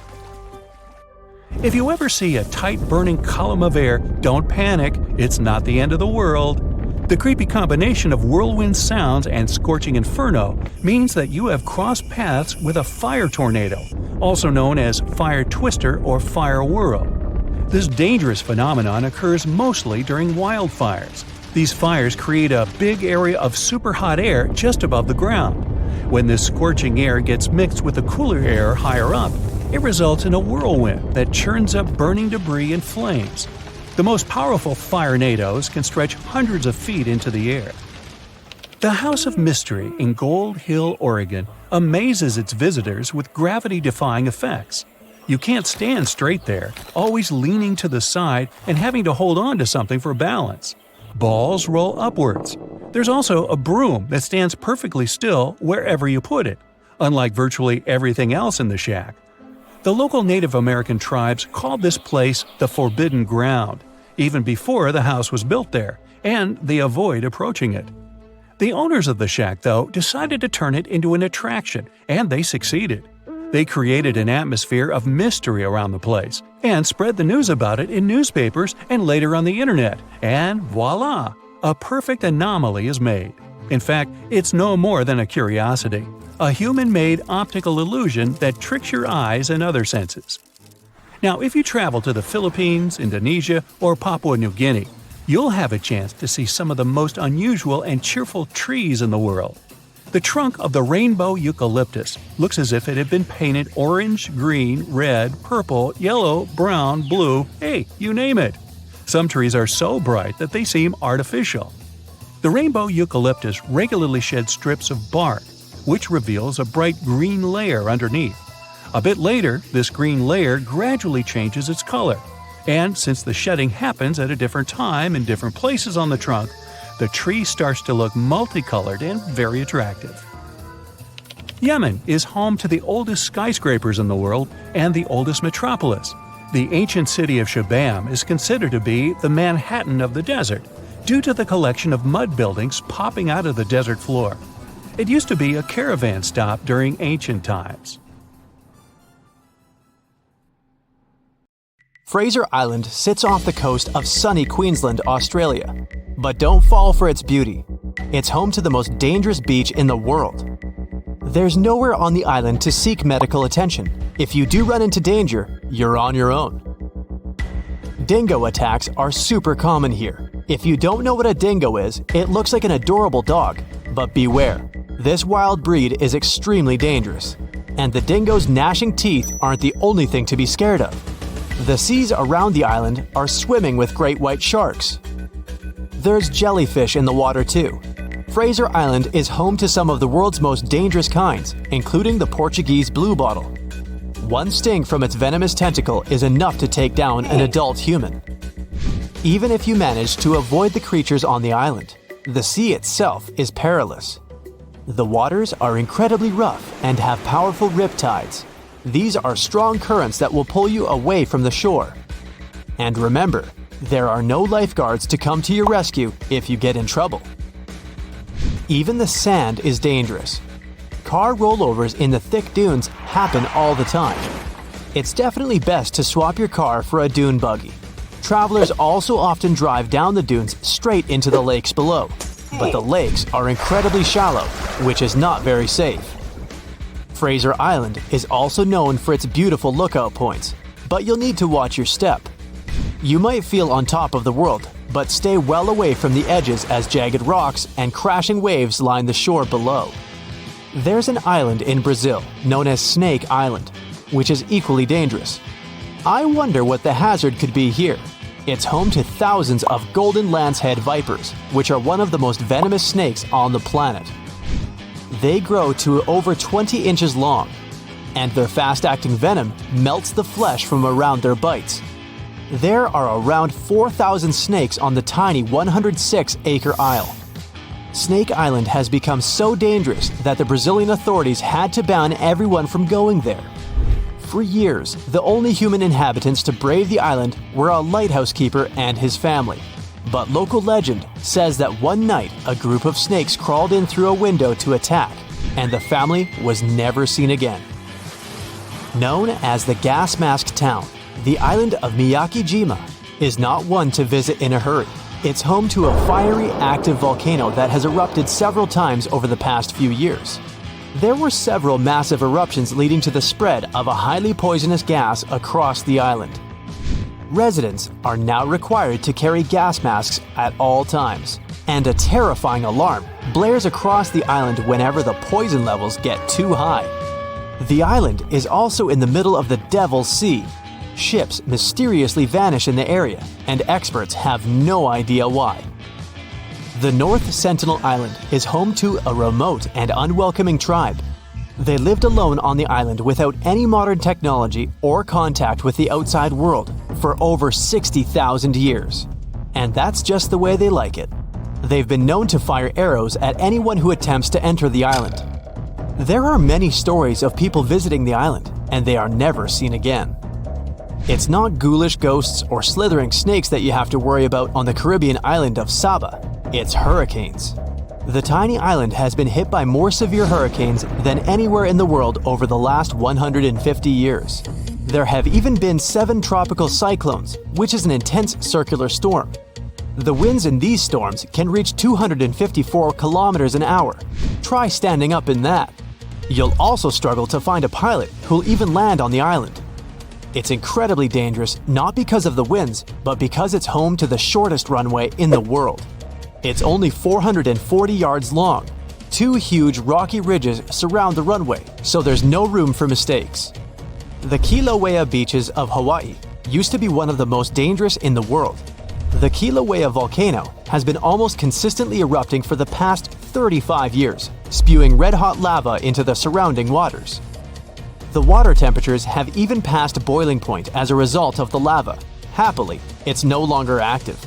B: If you ever see a tight burning column of air, don't panic, it's not the end of the world. The creepy combination of whirlwind sounds and scorching inferno means that you have crossed paths with a fire tornado, also known as fire twister or fire whirl. This dangerous phenomenon occurs mostly during wildfires. These fires create a big area of super hot air just above the ground. When this scorching air gets mixed with the cooler air higher up, it results in a whirlwind that churns up burning debris and flames. The most powerful firenadoes can stretch hundreds of feet into the air. The House of Mystery in Gold Hill, Oregon, amazes its visitors with gravity-defying effects. You can't stand straight there, always leaning to the side and having to hold on to something for balance. Balls roll upwards. There's also a broom that stands perfectly still wherever you put it, unlike virtually everything else in the shack. The local Native American tribes called this place the Forbidden Ground, even before the house was built there, and they avoid approaching it. The owners of the shack, though, decided to turn it into an attraction, and they succeeded. They created an atmosphere of mystery around the place and spread the news about it in newspapers and later on the internet, and voila! A perfect anomaly is made. In fact, it's no more than a curiosity, a human-made optical illusion that tricks your eyes and other senses. Now, if you travel to the Philippines, Indonesia, or Papua New Guinea, you'll have a chance to see some of the most unusual and cheerful trees in the world. The trunk of the rainbow eucalyptus looks as if it had been painted orange, green, red, purple, yellow, brown, blue, hey, you name it. Some trees are so bright that they seem artificial. The rainbow eucalyptus regularly sheds strips of bark, which reveals a bright green layer underneath. A bit later, this green layer gradually changes its color, and since the shedding happens at a different time in different places on the trunk, the tree starts to look multicolored and very attractive. Yemen is home to the oldest skyscrapers in the world and the oldest metropolis. The ancient city of Shabam is considered to be the Manhattan of the desert, due to the collection of mud buildings popping out of the desert floor. It used to be a caravan stop during ancient times.
C: Fraser Island sits off the coast of sunny Queensland, Australia. But don't fall for its beauty. It's home to the most dangerous beach in the world. There's nowhere on the island to seek medical attention. If you do run into danger, you're on your own. Dingo attacks are super common here. If you don't know what a dingo is, it looks like an adorable dog. But beware, this wild breed is extremely dangerous. And the dingo's gnashing teeth aren't the only thing to be scared of. The seas around the island are swimming with great white sharks. There's jellyfish in the water too. Fraser Island is home to some of the world's most dangerous kinds, including the Portuguese bluebottle. One sting from its venomous tentacle is enough to take down an adult human. Even if you manage to avoid the creatures on the island, the sea itself is perilous. The waters are incredibly rough and have powerful riptides. These are strong currents that will pull you away from the shore. And remember, there are no lifeguards to come to your rescue if you get in trouble. Even the sand is dangerous. Car rollovers in the thick dunes happen all the time. It's definitely best to swap your car for a dune buggy. Travelers also often drive down the dunes straight into the lakes below, but the lakes are incredibly shallow, which is not very safe. Fraser Island is also known for its beautiful lookout points, but you'll need to watch your step. You might feel on top of the world, but stay well away from the edges as jagged rocks and crashing waves line the shore below. There's an island in Brazil known as Snake Island, which is equally dangerous. I wonder what the hazard could be here. It's home to thousands of golden lancehead vipers, which are one of the most venomous snakes on the planet. They grow to over 20 inches long, and their fast-acting venom melts the flesh from around their bites. There are around 4,000 snakes on the tiny 106-acre isle. Snake Island has become so dangerous that the Brazilian authorities had to ban everyone from going there. For years, the only human inhabitants to brave the island were a lighthouse keeper and his family. But local legend says that one night a group of snakes crawled in through a window to attack, and the family was never seen again. Known as the gas mask town, the island of Miyake-jima is not one to visit in a hurry. It's home to a fiery, active volcano that has erupted several times over the past few years. There were several massive eruptions leading to the spread of a highly poisonous gas across the island. Residents are now required to carry gas masks at all times, and a terrifying alarm blares across the island whenever the poison levels get too high. The island is also in the middle of the Devil's Sea. Ships mysteriously vanish in the area, and experts have no idea why. The North Sentinel Island is home to a remote and unwelcoming tribe. They lived alone on the island without any modern technology or contact with the outside world for over 60,000 years. And that's just the way they like it. They've been known to fire arrows at anyone who attempts to enter the island. There are many stories of people visiting the island, and they are never seen again. It's not ghoulish ghosts or slithering snakes that you have to worry about on the Caribbean island of Saba. It's hurricanes. The tiny island has been hit by more severe hurricanes than anywhere in the world over the last 150 years. There have even been 7 tropical cyclones, which is an intense circular storm. The winds in these storms can reach 254 kilometers an hour. Try standing up in that. You'll also struggle to find a pilot who'll even land on the island. It's incredibly dangerous not because of the winds, but because it's home to the shortest runway in the world. It's only 440 yards long. 2 huge rocky ridges surround the runway, so there's no room for mistakes. The Kilauea beaches of Hawaii used to be one of the most dangerous in the world. The Kilauea volcano has been almost consistently erupting for the past 35 years, spewing red-hot lava into the surrounding waters. The water temperatures have even passed boiling point as a result of the lava. Happily, it's no longer active.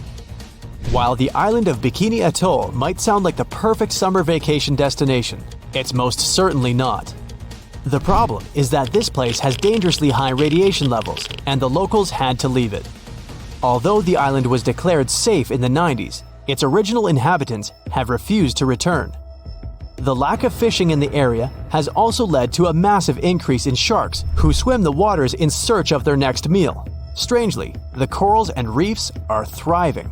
C: While the island of Bikini Atoll might sound like the perfect summer vacation destination, it's most certainly not. The problem is that this place has dangerously high radiation levels, and the locals had to leave it. Although the island was declared safe in the 90s, its original inhabitants have refused to return. The lack of fishing in the area has also led to a massive increase in sharks who swim the waters in search of their next meal. Strangely, the corals and reefs are thriving.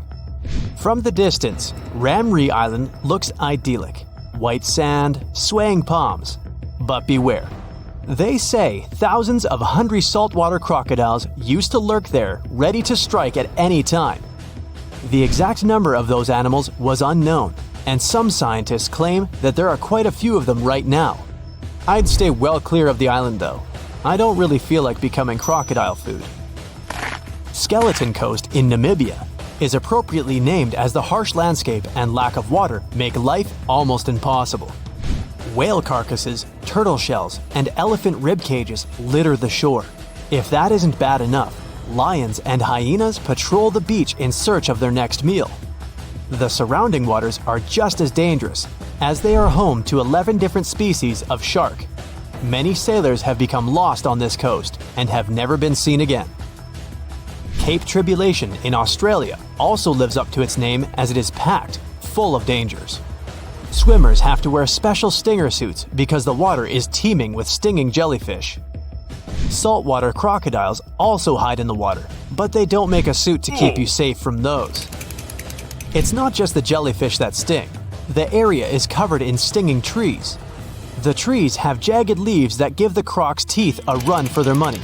C: From the distance, Ramree Island looks idyllic. White sand, swaying palms. But beware. They say thousands of hungry saltwater crocodiles used to lurk there, ready to strike at any time. The exact number of those animals was unknown, and some scientists claim that there are quite a few of them right now. I'd stay well clear of the island though. I don't really feel like becoming crocodile food. Skeleton Coast in Namibia is appropriately named as the harsh landscape and lack of water make life almost impossible. Whale carcasses, turtle shells, and elephant rib cages litter the shore. If that isn't bad enough, lions and hyenas patrol the beach in search of their next meal. The surrounding waters are just as dangerous, as they are home to 11 different species of shark. Many sailors have become lost on this coast and have never been seen again. Cape Tribulation in Australia also lives up to its name as it is packed, full of dangers. Swimmers have to wear special stinger suits because the water is teeming with stinging jellyfish. Saltwater crocodiles also hide in the water, but they don't make a suit to keep you safe from those. It's not just the jellyfish that sting. The area is covered in stinging trees. The trees have jagged leaves that give the crocs' teeth a run for their money.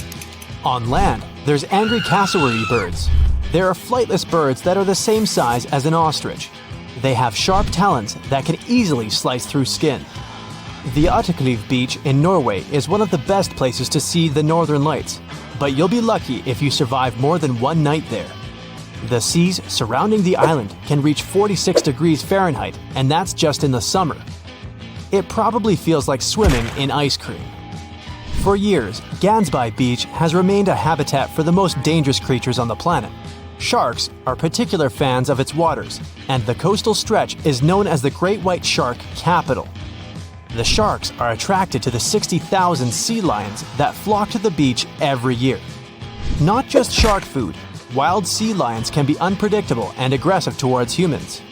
C: On land, there's angry cassowary birds. There are flightless birds that are the same size as an ostrich. They have sharp talons that can easily slice through skin. The Utterkleiv beach in Norway is one of the best places to see the northern lights, but you'll be lucky if you survive more than one night there. The seas surrounding the island can reach 46 degrees Fahrenheit, and that's just in the summer. It probably feels like swimming in ice cream. For years, Gansby Beach has remained a habitat for the most dangerous creatures on the planet. Sharks are particular fans of its waters, and the coastal stretch is known as the Great White Shark Capital. The sharks are attracted to the 60,000 sea lions that flock to the beach every year. Not just shark food, wild sea lions can be unpredictable and aggressive towards humans.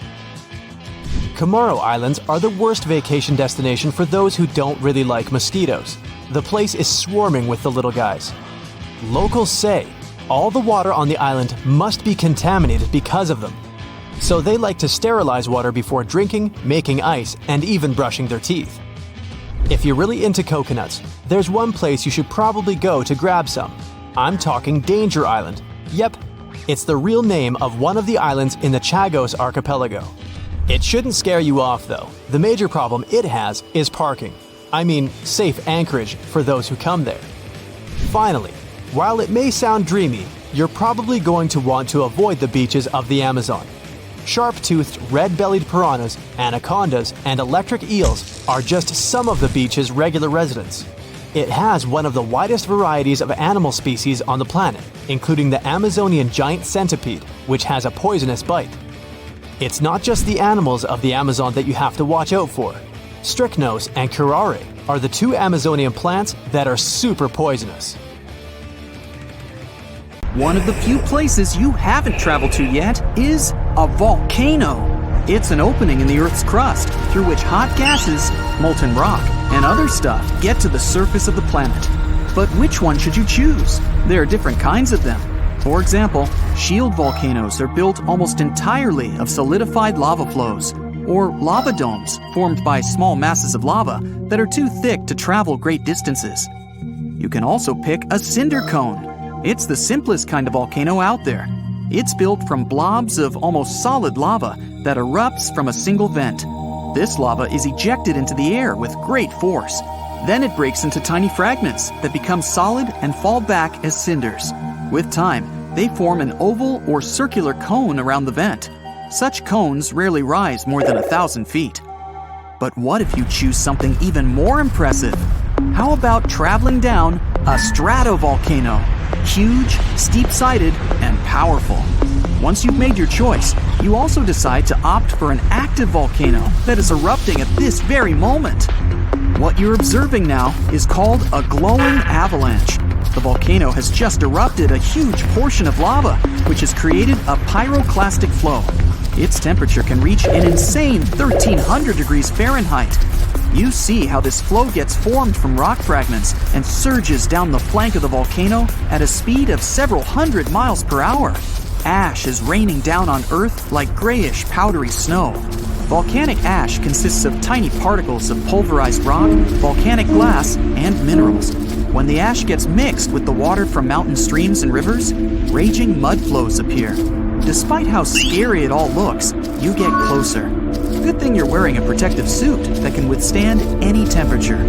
C: Comoro Islands are the worst vacation destination for those who don't really like mosquitoes. The place is swarming with the little guys. Locals say all the water on the island must be contaminated because of them. So they like to sterilize water before drinking, making ice, and even brushing their teeth. If you're really into coconuts, there's one place you should probably go to grab some. I'm talking Danger Island. Yep, it's the real name of one of the islands in the Chagos archipelago. It shouldn't scare you off though. The major problem it has is parking. I mean, safe anchorage for those who come there. Finally, while it may sound dreamy, you're probably going to want to avoid the beaches of the Amazon. Sharp-toothed red-bellied piranhas, anacondas, and electric eels are just some of the beach's regular residents. It has one of the widest varieties of animal species on the planet, including the Amazonian giant centipede, which has a poisonous bite. It's not just the animals of the Amazon that you have to watch out for. Strychnos and curare are the 2 Amazonian plants that are super poisonous.
A: One of the few places you haven't traveled to yet is a volcano. It's an opening in the Earth's crust through which hot gases, molten rock, and other stuff get to the surface of the planet. But which one should you choose? There are different kinds of them. For example, shield volcanoes are built almost entirely of solidified lava flows, or lava domes formed by small masses of lava that are too thick to travel great distances. You can also pick a cinder cone. It's the simplest kind of volcano out there. It's built from blobs of almost solid lava that erupts from a single vent. This lava is ejected into the air with great force. Then it breaks into tiny fragments that become solid and fall back as cinders. With time, they form an oval or circular cone around the vent. Such cones rarely rise more than 1,000 feet. But what if you choose something even more impressive? How about traveling down a stratovolcano? Huge, steep-sided, and powerful. Once you've made your choice, you also decide to opt for an active volcano that is erupting at this very moment. What you're observing now is called a glowing avalanche. The volcano has just erupted a huge portion of lava, which has created a pyroclastic flow. Its temperature can reach an insane 1,300 degrees Fahrenheit. You see how this flow gets formed from rock fragments and surges down the flank of the volcano at a speed of several hundred miles per hour. Ash is raining down on Earth like grayish, powdery snow. Volcanic ash consists of tiny particles of pulverized rock, volcanic glass, and minerals. When the ash gets mixed with the water from mountain streams and rivers, raging mud flows appear. Despite how scary it all looks, you get closer. Good thing you're wearing a protective suit that can withstand any temperature.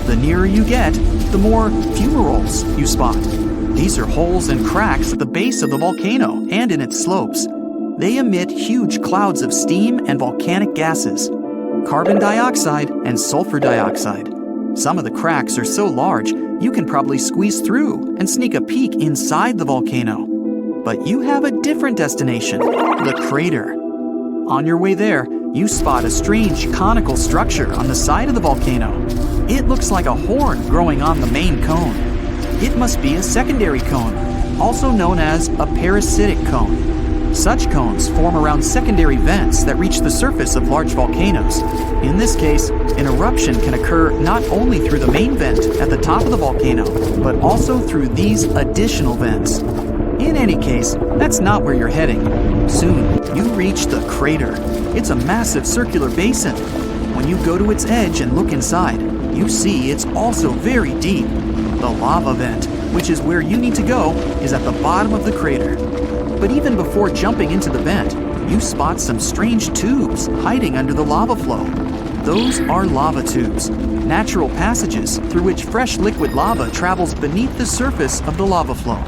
A: The nearer you get, the more fumaroles you spot. These are holes and cracks at the base of the volcano and in its slopes. They emit huge clouds of steam and volcanic gases, carbon dioxide and sulfur dioxide. Some of the cracks are so large, you can probably squeeze through and sneak a peek inside the volcano. But you have a different destination, the crater. On your way there, you spot a strange conical structure on the side of the volcano. It looks like a horn growing on the main cone. It must be a secondary cone, also known as a parasitic cone. Such cones form around secondary vents that reach the surface of large volcanoes. In this case, an eruption can occur not only through the main vent at the top of the volcano, but also through these additional vents. In any case, that's not where you're heading. Soon, you reach the crater. It's a massive circular basin. When you go to its edge and look inside, you see it's also very deep. The lava vent, which is where you need to go, is at the bottom of the crater. But even before jumping into the vent, you spot some strange tubes hiding under the lava flow. Those are lava tubes, natural passages through which fresh liquid lava travels beneath the surface of the lava flow.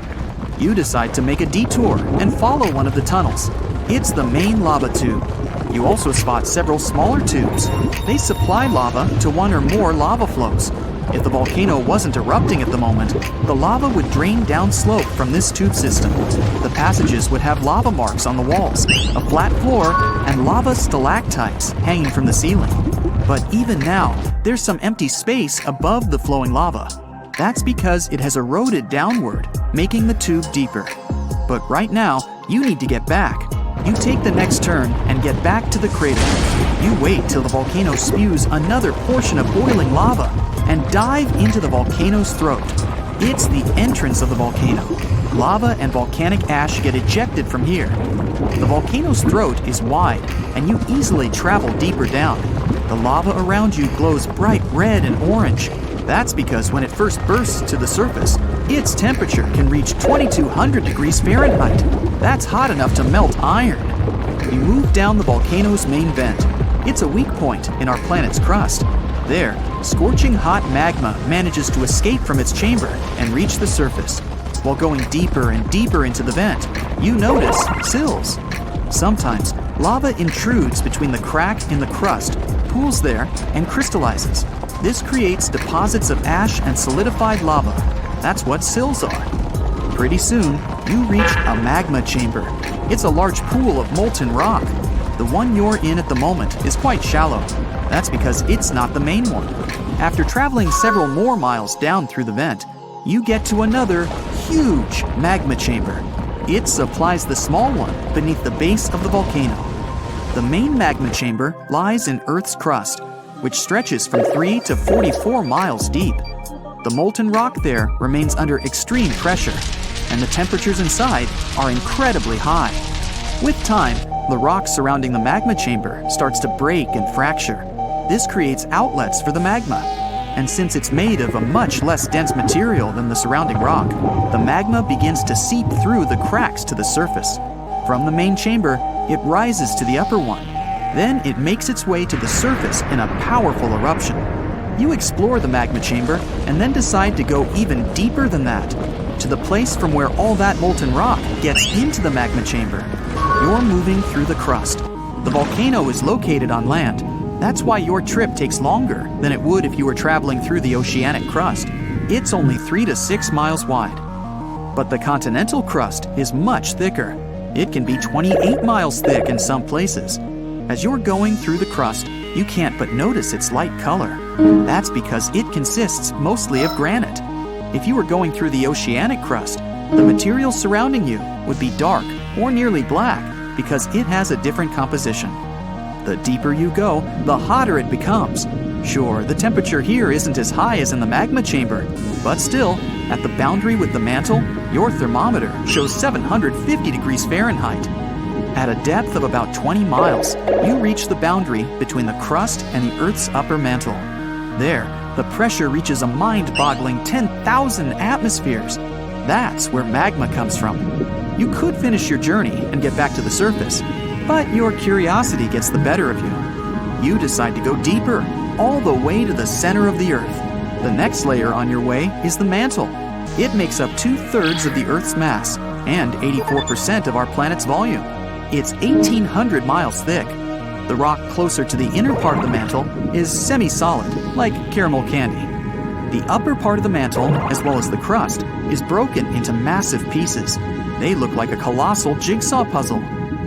A: You decide to make a detour and follow one of the tunnels. It's the main lava tube. You also spot several smaller tubes. They supply lava to one or more lava flows. If the volcano wasn't erupting at the moment, the lava would drain downslope from this tube system. The passages would have lava marks on the walls, a flat floor, and lava stalactites hanging from the ceiling. But even now, there's some empty space above the flowing lava. That's because it has eroded downward, making the tube deeper. But right now, you need to get back. You take the next turn and get back to the crater. You wait till the volcano spews another portion of boiling lava and dive into the volcano's throat. It's the entrance of the volcano. Lava and volcanic ash get ejected from here. The volcano's throat is wide, and you easily travel deeper down. The lava around you glows bright red and orange. That's because when it first bursts to the surface, its temperature can reach 2,200 degrees Fahrenheit. That's hot enough to melt iron. You move down the volcano's main vent. It's a weak point in our planet's crust. There, scorching hot magma manages to escape from its chamber and reach the surface. While going deeper and deeper into the vent, you notice sills. Sometimes, lava intrudes between the crack in the crust, pools there, and crystallizes. This creates deposits of ash and solidified lava. That's what sills are. Pretty soon, you reach a magma chamber. It's a large pool of molten rock. The one you're in at the moment is quite shallow. That's because it's not the main one. After traveling several more miles down through the vent, you get to another huge magma chamber. It supplies the small one beneath the base of the volcano. The main magma chamber lies in Earth's crust, which stretches from 3 to 44 miles deep. The molten rock there remains under extreme pressure, and the temperatures inside are incredibly high. With time, the rock surrounding the magma chamber starts to break and fracture. This creates outlets for the magma, and since it's made of a much less dense material than the surrounding rock, the magma begins to seep through the cracks to the surface. From the main chamber, it rises to the upper one. Then it makes its way to the surface in a powerful eruption. You explore the magma chamber and then decide to go even deeper than that, to the place from where all that molten rock gets into the magma chamber. You're moving through the crust. The volcano is located on land. That's why your trip takes longer than it would if you were traveling through the oceanic crust. It's only 3 to 6 miles wide. But the continental crust is much thicker. It can be 28 miles thick in some places. As you're going through the crust, you can't but notice its light color. That's because it consists mostly of granite. If you were going through the oceanic crust, the material surrounding you would be dark or nearly black because it has a different composition. The deeper you go, the hotter it becomes. Sure, the temperature here isn't as high as in the magma chamber, but still, at the boundary with the mantle, your thermometer shows 750 degrees Fahrenheit. At a depth of about 20 miles, you reach the boundary between the crust and the Earth's upper mantle. There, the pressure reaches a mind-boggling 10,000 atmospheres. That's where magma comes from. You could finish your journey and get back to the surface, but your curiosity gets the better of you. You decide to go deeper, all the way to the center of the Earth. The next layer on your way is the mantle. It makes up 2/3 of the Earth's mass and 84% of our planet's volume. It's 1,800 miles thick. The rock closer to the inner part of the mantle is semi-solid, like caramel candy. The upper part of the mantle, as well as the crust, is broken into massive pieces. They look like a colossal jigsaw puzzle.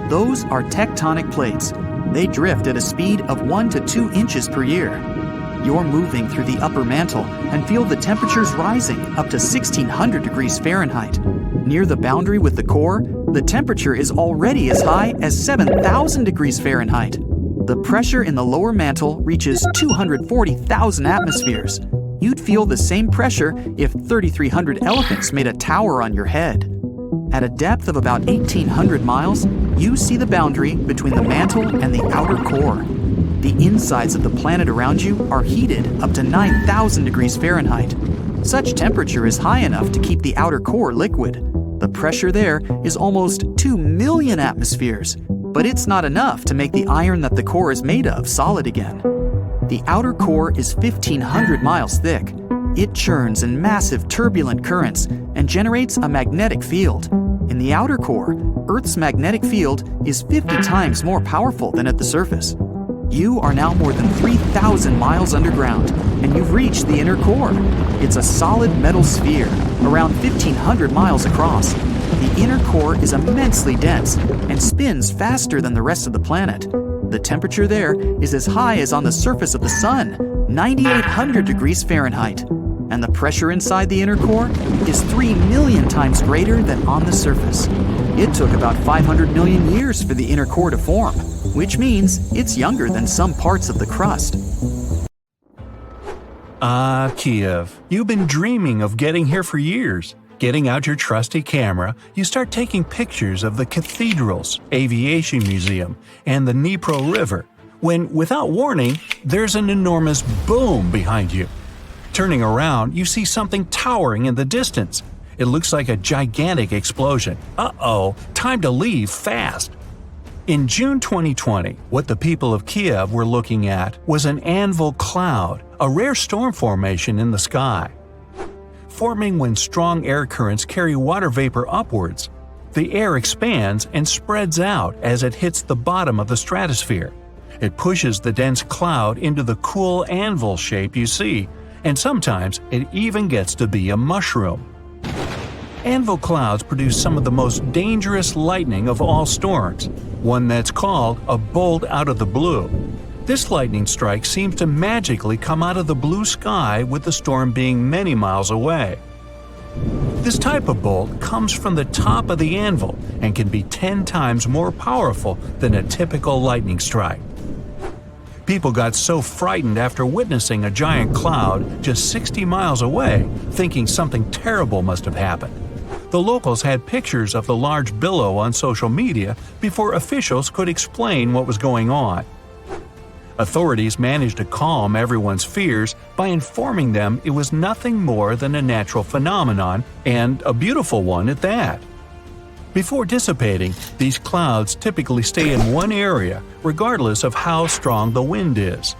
A: Those are tectonic plates. They drift at a speed of 1 to 2 inches per year. You're moving through the upper mantle and feel the temperatures rising up to 1,600 degrees Fahrenheit. Near the boundary with the core, the temperature is already as high as 7,000 degrees Fahrenheit. The pressure in the lower mantle reaches 240,000 atmospheres. You'd feel the same pressure if 3,300 elephants made a tower on your head. At a depth of about 1,800 miles, you see the boundary between the mantle and the outer core. The insides of the planet around you are heated up to 9,000 degrees Fahrenheit. Such temperature is high enough to keep the outer core liquid. The pressure there is almost 2 million atmospheres, but it's not enough to make the iron that the core is made of solid again. The outer core is 1,500 miles thick. It churns in massive turbulent currents and generates a magnetic field. In the outer core, Earth's magnetic field is 50 times more powerful than at the surface. You are now more than 3,000 miles underground, and you've reached the inner core. It's a solid metal sphere, around 1,500 miles across. The inner core is immensely dense and spins faster than the rest of the planet. The temperature there is as high as on the surface of the sun, 9,800 degrees Fahrenheit. And the pressure inside the inner core is 3 million times greater than on the surface. It took about 500 million years for the inner core to form, which means it's younger than some parts of the crust.
B: Kiev, you've been dreaming of getting here for years. Getting out your trusty camera, you start taking pictures of the cathedrals, aviation museum, and the Dnipro River, when, without warning, there's an enormous boom behind you. Turning around, you see something towering in the distance. It looks like a gigantic explosion. Uh-oh, time to leave fast. In June 2020, what the people of Kiev were looking at was an anvil cloud, a rare storm formation in the sky. Forming when strong air currents carry water vapor upwards, the air expands and spreads out as it hits the bottom of the stratosphere. It pushes the dense cloud into the cool anvil shape you see, and sometimes it even gets to be a mushroom. Anvil clouds produce some of the most dangerous lightning of all storms, one that's called a bolt out of the blue. This lightning strike seems to magically come out of the blue sky with the storm being many miles away. This type of bolt comes from the top of the anvil and can be 10 times more powerful than a typical lightning strike. People got so frightened after witnessing a giant cloud just 60 miles away, thinking something terrible must have happened. The locals had pictures of the large billow on social media before officials could explain what was going on. Authorities managed to calm everyone's fears by informing them it was nothing more than a natural phenomenon, and a beautiful one at that. Before dissipating, these clouds typically stay in one area, regardless of how strong the wind is.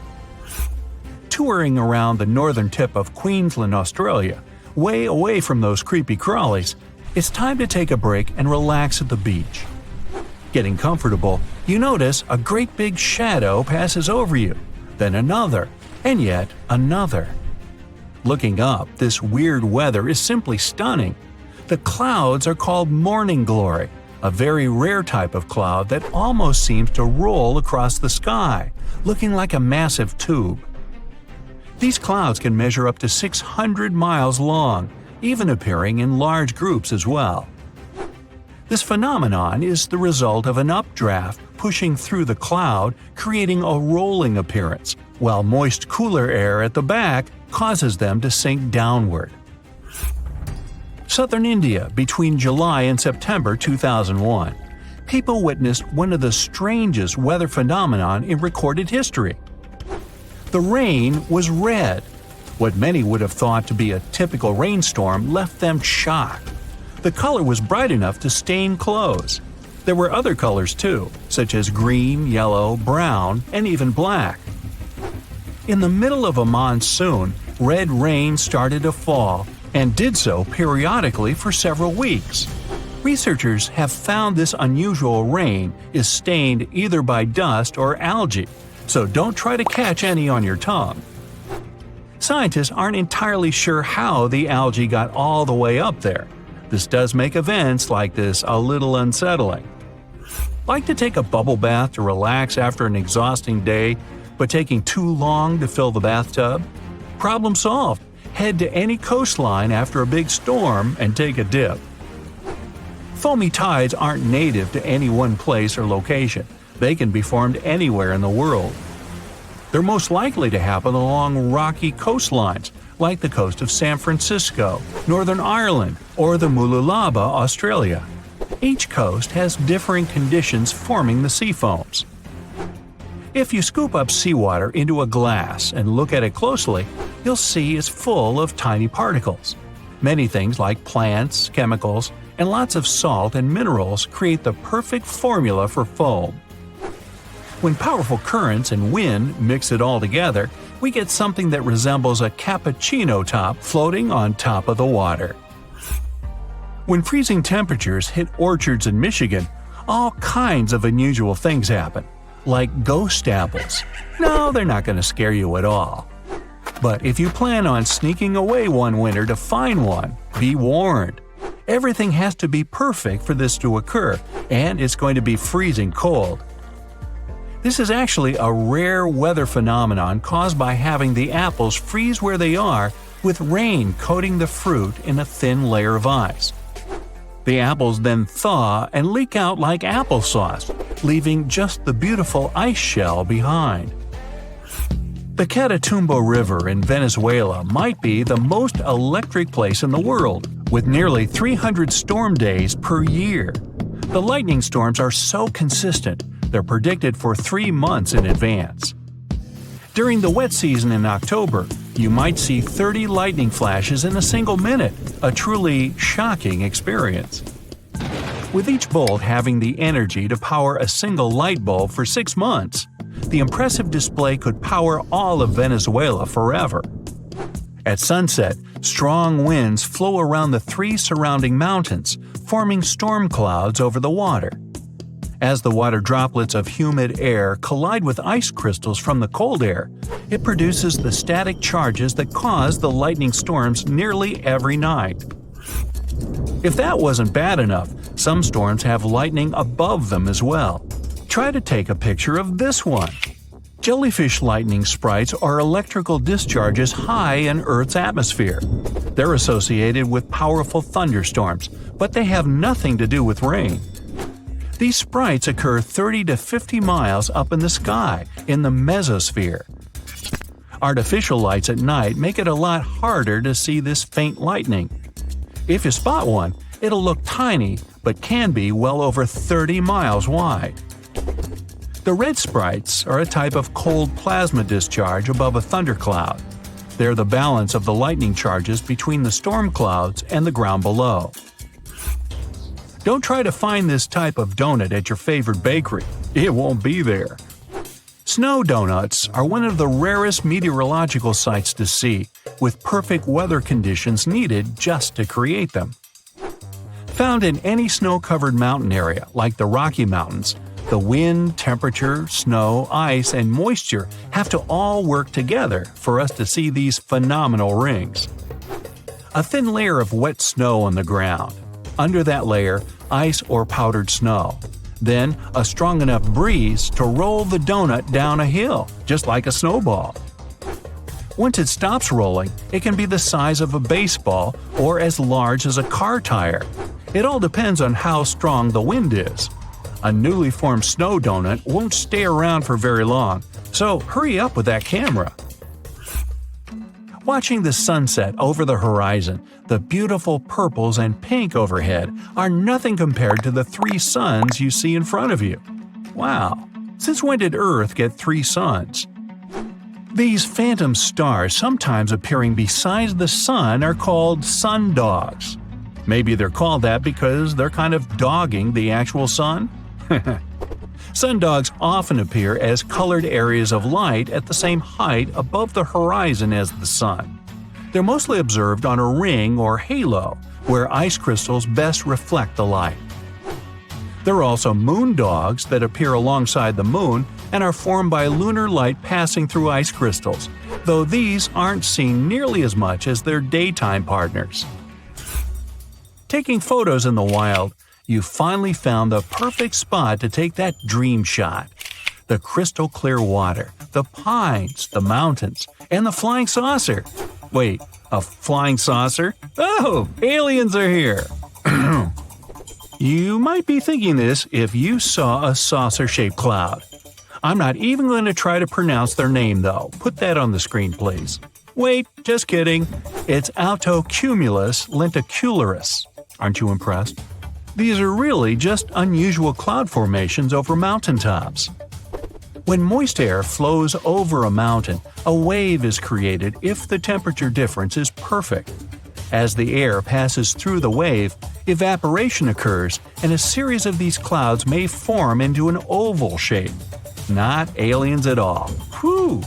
B: Touring around the northern tip of Queensland, Australia, way away from those creepy crawlies, it's time to take a break and relax at the beach. Getting comfortable, you notice a great big shadow passes over you, then another, and yet another. Looking up, this weird weather is simply stunning. The clouds are called morning glory, a very rare type of cloud that almost seems to roll across the sky, looking like a massive tube. These clouds can measure up to 600 miles long, even appearing in large groups as well. This phenomenon is the result of an updraft pushing through the cloud, creating a rolling appearance, while moist cooler air at the back causes them to sink downward. Southern India, between July and September 2001, people witnessed one of the strangest weather phenomenon in recorded history. The rain was red. What many would have thought to be a typical rainstorm left them shocked. The color was bright enough to stain clothes. There were other colors too, such as green, yellow, brown, and even black. In the middle of a monsoon, red rain started to fall, and did so periodically for several weeks. Researchers have found this unusual rain is stained either by dust or algae, so don't try to catch any on your tongue. Scientists aren't entirely sure how the algae got all the way up there. This does make events like this a little unsettling. Like to take a bubble bath to relax after an exhausting day, but taking too long to fill the bathtub? Problem solved. Head to any coastline after a big storm and take a dip. Foamy tides aren't native to any one place or location. They can be formed anywhere in the world. They're most likely to happen along rocky coastlines, like the coast of San Francisco, Northern Ireland, or the Mooloolaba, Australia. Each coast has differing conditions forming the sea foams. If you scoop up seawater into a glass and look at it closely, you'll see it's full of tiny particles. Many things like plants, chemicals, and lots of salt and minerals create the perfect formula for foam. When powerful currents and wind mix it all together, we get something that resembles a cappuccino top floating on top of the water. When freezing temperatures hit orchards in Michigan, all kinds of unusual things happen, like ghost apples. No, they're not going to scare you at all. But if you plan on sneaking away one winter to find one, be warned. Everything has to be perfect for this to occur, and it's going to be freezing cold. This is actually a rare weather phenomenon caused by having the apples freeze where they are, with rain coating the fruit in a thin layer of ice. The apples then thaw and leak out like applesauce, leaving just the beautiful ice shell behind. The Catatumbo River in Venezuela might be the most electric place in the world, with nearly 300 storm days per year. The lightning storms are so consistent, they're predicted for 3 months in advance. During the wet season in October, you might see 30 lightning flashes in a single minute, a truly shocking experience. With each bolt having the energy to power a single light bulb for 6 months, the impressive display could power all of Venezuela forever. At sunset, strong winds flow around the 3 surrounding mountains, forming storm clouds over the water. As the water droplets of humid air collide with ice crystals from the cold air, it produces the static charges that cause the lightning storms nearly every night. If that wasn't bad enough, some storms have lightning above them as well. Try to take a picture of this one. Jellyfish lightning sprites are electrical discharges high in Earth's atmosphere. They're associated with powerful thunderstorms, but they have nothing to do with rain. These sprites occur 30 to 50 miles up in the sky, in the mesosphere. Artificial lights at night make it a lot harder to see this faint lightning. If you spot one, it'll look tiny, but can be well over 30 miles wide. The red sprites are a type of cold plasma discharge above a thundercloud. They're the balance of the lightning charges between the storm clouds and the ground below. Don't try to find this type of donut at your favorite bakery. It won't be there. Snow donuts are one of the rarest meteorological sights to see, with perfect weather conditions needed just to create them. Found in any snow-covered mountain area, like the Rocky Mountains, the wind, temperature, snow, ice, and moisture have to all work together for us to see these phenomenal rings. A thin layer of wet snow on the ground. Under that layer, ice or powdered snow. Then, a strong enough breeze to roll the donut down a hill, just like a snowball. Once it stops rolling, it can be the size of a baseball or as large as a car tire. It all depends on how strong the wind is. A newly formed snow donut won't stay around for very long, so hurry up with that camera. Watching the sunset over the horizon, the beautiful purples and pink overhead are nothing compared to the 3 suns you see in front of you. Wow, since when did Earth get 3 suns? These phantom stars sometimes appearing beside the sun are called sun dogs. Maybe they're called that because they're kind of dogging the actual sun? Sundogs often appear as colored areas of light at the same height above the horizon as the sun. They're mostly observed on a ring or halo, where ice crystals best reflect the light. There are also moon dogs that appear alongside the moon and are formed by lunar light passing through ice crystals, though these aren't seen nearly as much as their daytime partners. Taking photos in the wild, you finally found the perfect spot to take that dream shot. The crystal clear water, the pines, the mountains, and the flying saucer. Wait, a flying saucer? Oh, aliens are here! You might be thinking this if you saw a saucer-shaped cloud. I'm not even going to try to pronounce their name, though. Put that on the screen, please. Wait, just kidding. It's altocumulus lenticularis. Aren't you impressed? These are really just unusual cloud formations over mountaintops. When moist air flows over a mountain, a wave is created if the temperature difference is perfect. As the air passes through the wave, evaporation occurs and a series of these clouds may form into an oval shape. Not aliens at all. Whew!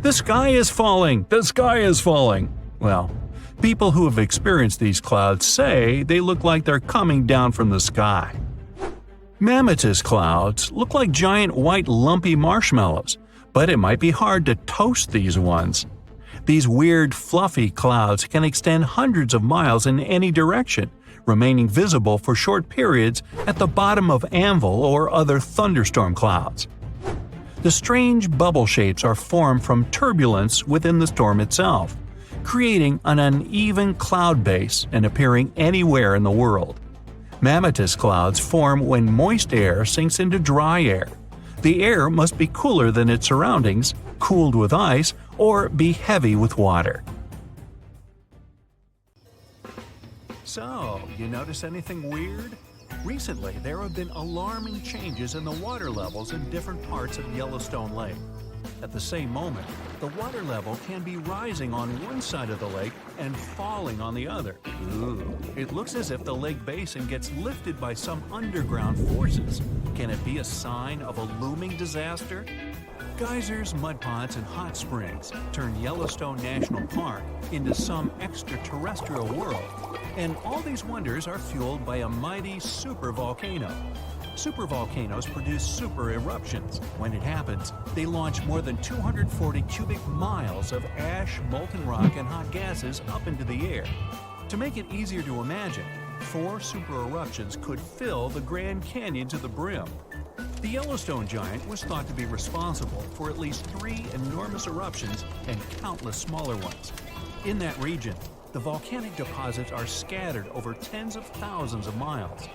B: The sky is falling! The sky is falling! Well, people who have experienced these clouds say they look like they're coming down from the sky. Mammatus clouds look like giant white lumpy marshmallows, but it might be hard to toast these ones. These weird fluffy clouds can extend hundreds of miles in any direction, remaining visible for short periods at the bottom of anvil or other thunderstorm clouds. The strange bubble shapes are formed from turbulence within the storm itself, creating an uneven cloud base and appearing anywhere in the world. Mammatus clouds form when moist air sinks into dry air. The air must be cooler than its surroundings, cooled with ice, or be heavy with water. So, you notice anything weird? Recently, there have been alarming changes in the water levels in different parts of Yellowstone Lake. At the same moment, the water level can be rising on one side of the lake and falling on the other. Ooh, it looks as if the lake basin gets lifted by some underground forces. Can it be a sign of a looming disaster? Geysers, mud ponds, and hot springs turn Yellowstone National Park into some extraterrestrial world. And all these wonders are fueled by a mighty supervolcano. Supervolcanoes produce super eruptions. When it happens, they launch more than 240 cubic miles of ash, molten rock, and hot gases up into the air. To make it easier to imagine, 4 super eruptions could fill the Grand Canyon to the brim. The Yellowstone giant was thought to be responsible for at least 3 enormous eruptions and countless smaller ones. In that region, the volcanic deposits are scattered over tens of thousands of miles.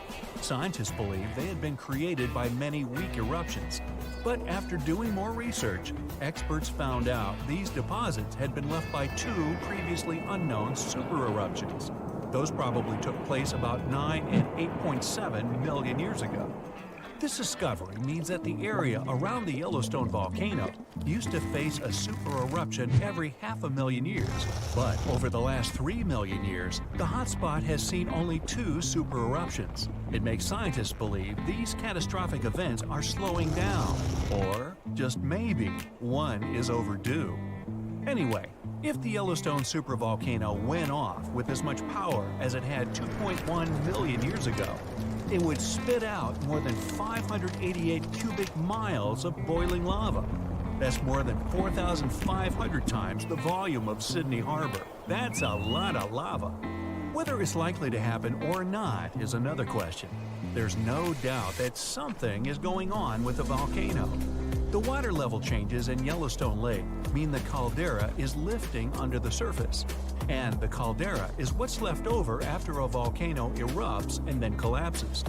B: Scientists believe they had been created by many weak eruptions. But after doing more research, experts found out these deposits had been left by 2 previously unknown supereruptions. Those probably took place about 9 and 8.7 million years ago. This discovery means that the area around the Yellowstone volcano used to face a supereruption every 500,000 years. But over the last 3 million years, the hotspot has seen only 2 supereruptions. It makes scientists believe these catastrophic events are slowing down, or just maybe one is overdue. Anyway, if the Yellowstone supervolcano went off with as much power as it had 2.1 million years ago, it would spit out more than 588 cubic miles of boiling lava. That's more than 4,500 times the volume of Sydney Harbor. That's a lot of lava. Whether it's likely to happen or not is another question. There's no doubt that something is going on with the volcano. The water level changes in Yellowstone Lake mean the caldera is lifting under the surface. And the caldera is what's left over after a volcano erupts and then collapses.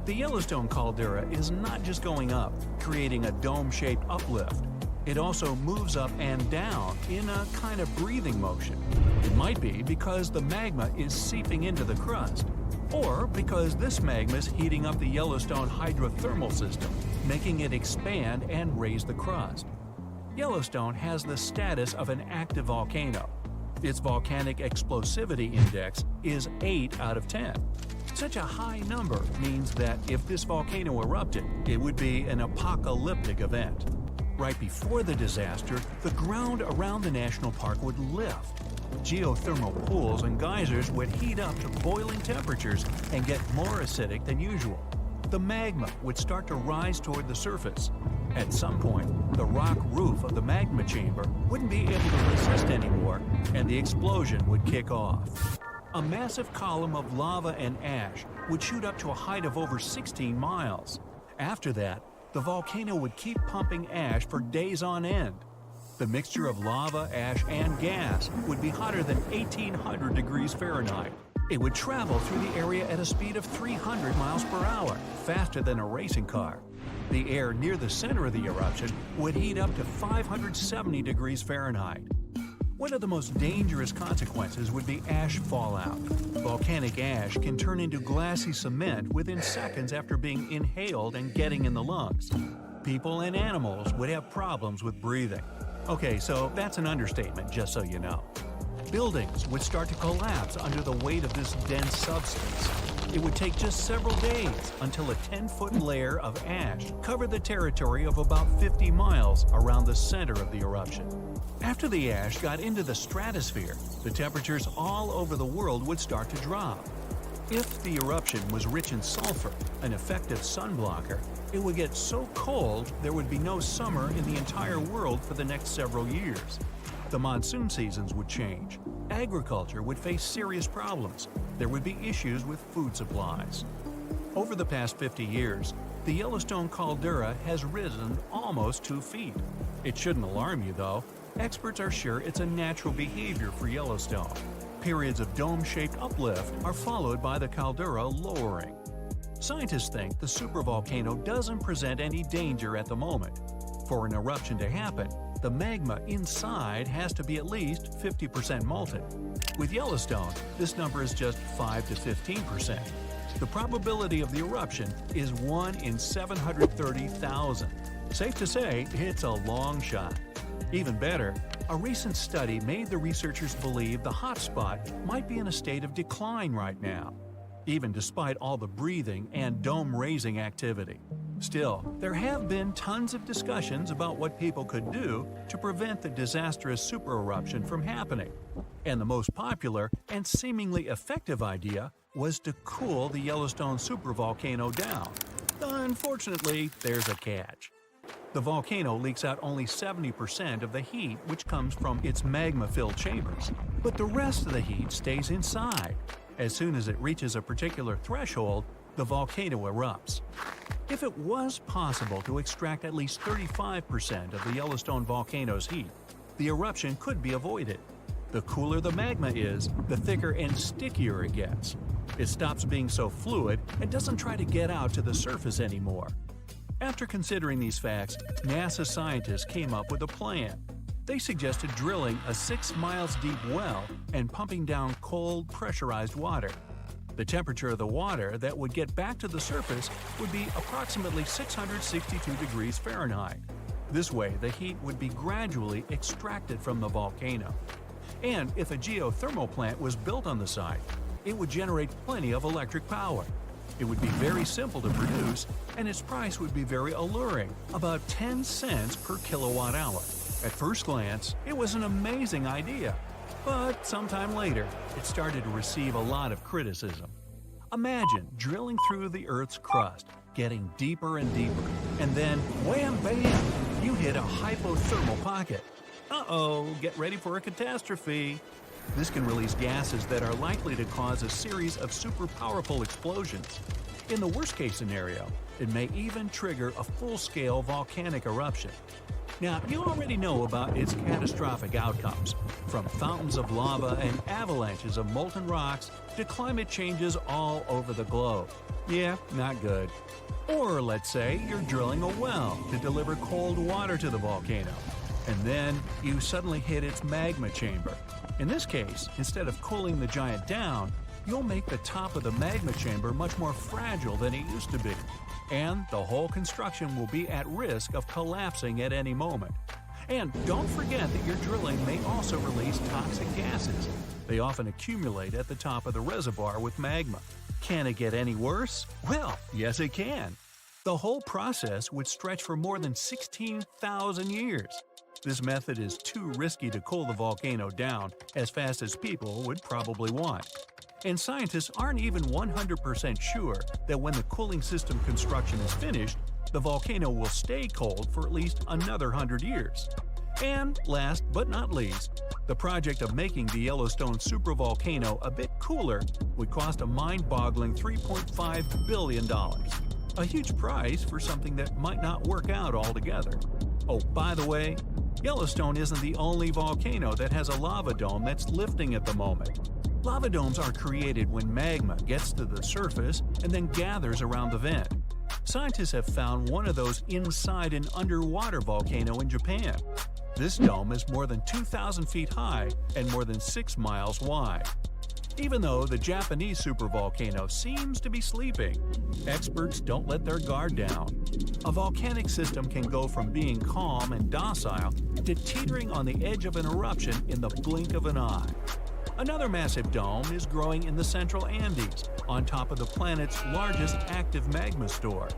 B: The Yellowstone caldera is not just going up, creating a dome-shaped uplift. It also moves up and down in a kind of breathing motion. It might be because the magma is seeping into the crust, or because this magma is heating up the Yellowstone hydrothermal system, making it expand and raise the crust. Yellowstone has the status of an active volcano. Its volcanic explosivity index is 8 out of 10. Such a high number means that if this volcano erupted, it would be an apocalyptic event. Right before the disaster, the ground around the national park would lift. Geothermal pools and geysers would heat up to boiling temperatures and get more acidic than usual. The magma would start to rise toward the surface. At some point, the rock roof of the magma chamber wouldn't be able to resist anymore, and the explosion would kick off. A massive column of lava and ash would shoot up to a height of over 16 miles. After that, the volcano would keep pumping ash for days on end. The mixture of lava, ash, and gas would be hotter than 1,800 degrees Fahrenheit. It would travel through the area at a speed of 300 miles per hour, faster than a racing car. The air near the center of the eruption would heat up to 570 degrees Fahrenheit. One of the most dangerous consequences would be ash fallout. Volcanic ash can turn into glassy cement within seconds after being inhaled and getting in the lungs. People and animals would have problems with breathing. Okay, so that's an understatement, just so you know. Buildings would start to collapse under the weight of this dense substance. It would take just several days until a 10-foot layer of ash covered the territory of about 50 miles around the center of the eruption. After the ash got into the stratosphere, the temperatures all over the world would start to drop. If the eruption was rich in sulfur, an effective sunblocker, it would get so cold there would be no summer in the entire world for the next several years. The monsoon seasons would change. Agriculture would face serious problems. There would be issues with food supplies. Over the past 50 years, the Yellowstone caldera has risen almost 2 feet. It shouldn't alarm you, though. Experts are sure it's a natural behavior for Yellowstone. Periods of dome-shaped uplift are followed by the caldera lowering. Scientists think the supervolcano doesn't present any danger at the moment. For an eruption to happen, the magma inside has to be at least 50% molten. With Yellowstone, this number is just 5 to 15%. The probability of the eruption is 1 in 730,000. Safe to say, it's a long shot. Even better, a recent study made the researchers believe the hotspot might be in a state of decline right now, even despite all the breathing and dome-raising activity. Still, there have been tons of discussions about what people could do to prevent the disastrous supereruption from happening. And the most popular and seemingly effective idea was to cool the Yellowstone supervolcano down. Unfortunately, there's a catch. The volcano leaks out only 70% of the heat which comes from its magma-filled chambers, but the rest of the heat stays inside. As soon as it reaches a particular threshold, the volcano erupts. If it was possible to extract at least 35% of the Yellowstone volcano's heat, the eruption could be avoided. The cooler the magma is, the thicker and stickier it gets. It stops being so fluid and doesn't try to get out to the surface anymore. After considering these facts, NASA scientists came up with a plan. They suggested drilling a 6 miles deep well and pumping down cold, pressurized water. The temperature of the water that would get back to the surface would be approximately 662 degrees Fahrenheit. This way, the heat would be gradually extracted from the volcano. And if a geothermal plant was built on the site, it would generate plenty of electric power. It would be very simple to produce, and its price would be very alluring, about 10 cents per kilowatt hour. At first glance, it was an amazing idea. But sometime later, it started to receive a lot of criticism. Imagine drilling through the Earth's crust, getting deeper and deeper, and then wham bam, you hit a hypothermal pocket. Uh-oh, get ready for a catastrophe. This can release gases that are likely to cause a series of super powerful explosions. In the worst-case scenario, it may even trigger a full-scale volcanic eruption. Now, you already know about its catastrophic outcomes, from fountains of lava and avalanches of molten rocks to climate changes all over the globe. Yeah, not good. Or let's say you're drilling a well to deliver cold water to the volcano, and then you suddenly hit its magma chamber. In this case, instead of cooling the giant down, you'll make the top of the magma chamber much more fragile than it used to be. And the whole construction will be at risk of collapsing at any moment. And don't forget that your drilling may also release toxic gases. They often accumulate at the top of the reservoir with magma. Can it get any worse? Well, yes it can. The whole process would stretch for more than 16,000 years. This method is too risky to cool the volcano down as fast as people would probably want. And scientists aren't even 100% sure that when the cooling system construction is finished, the volcano will stay cold for at least another 100 years. And last but not least, the project of making the Yellowstone supervolcano a bit cooler would cost a mind-boggling $3.5 billion. A huge price for something that might not work out altogether. Oh, by the way, Yellowstone isn't the only volcano that has a lava dome that's lifting at the moment. Lava domes are created when magma gets to the surface and then gathers around the vent. Scientists have found one of those inside an underwater volcano in Japan. This dome is more than 2,000 feet high and more than 6 miles wide. Even though the Japanese supervolcano seems to be sleeping, experts don't let their guard down. A volcanic system can go from being calm and docile to teetering on the edge of an eruption in the blink of an eye. Another massive dome is growing in the central Andes, on top of the planet's largest active magma store.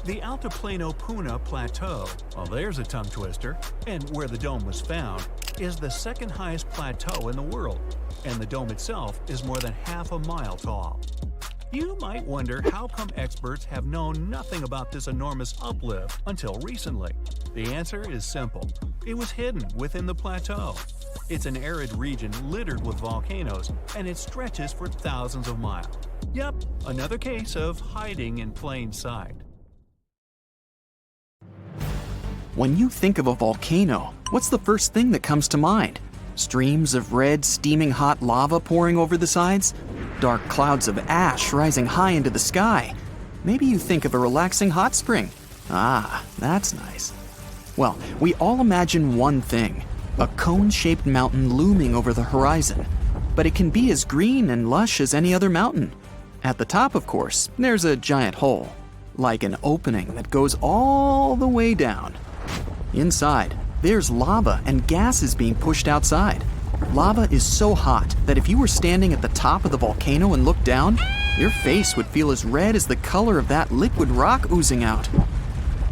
B: The Altiplano Puna Plateau, well there's a tongue twister, and where the dome was found, is the second highest plateau in the world, and the dome itself is more than half a mile tall. You might wonder how come experts have known nothing about this enormous uplift until recently. The answer is simple. It was hidden within the plateau. It's an arid region littered with volcanoes, and it stretches for thousands of miles. Yep, another case of hiding in plain sight.
A: When you think of a volcano, what's the first thing that comes to mind? Streams of red, steaming hot lava pouring over the sides? Dark clouds of ash rising high into the sky? Maybe you think of a relaxing hot spring. Ah, that's nice. Well, we all imagine one thing, a cone-shaped mountain looming over the horizon. But it can be as green and lush as any other mountain. At the top, of course, there's a giant hole, like an opening that goes all the way down. Inside, there's lava and gases being pushed outside. Lava is so hot that if you were standing at the top of the volcano and looked down, your face would feel as red as the color of that liquid rock oozing out.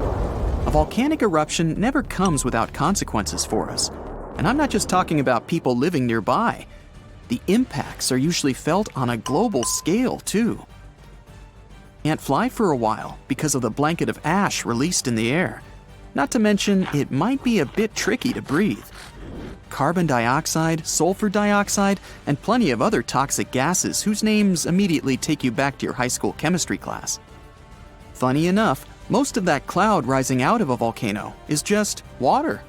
A: A volcanic eruption never comes without consequences for us. And I'm not just talking about people living nearby. The impacts are usually felt on a global scale, too. Can't fly for a while because of the blanket of ash released in the air. Not to mention, it might be a bit tricky to breathe. Carbon dioxide, sulfur dioxide, and plenty of other toxic gases whose names immediately take you back to your high school chemistry class. Funny enough, Most of that cloud rising out of a volcano is just water.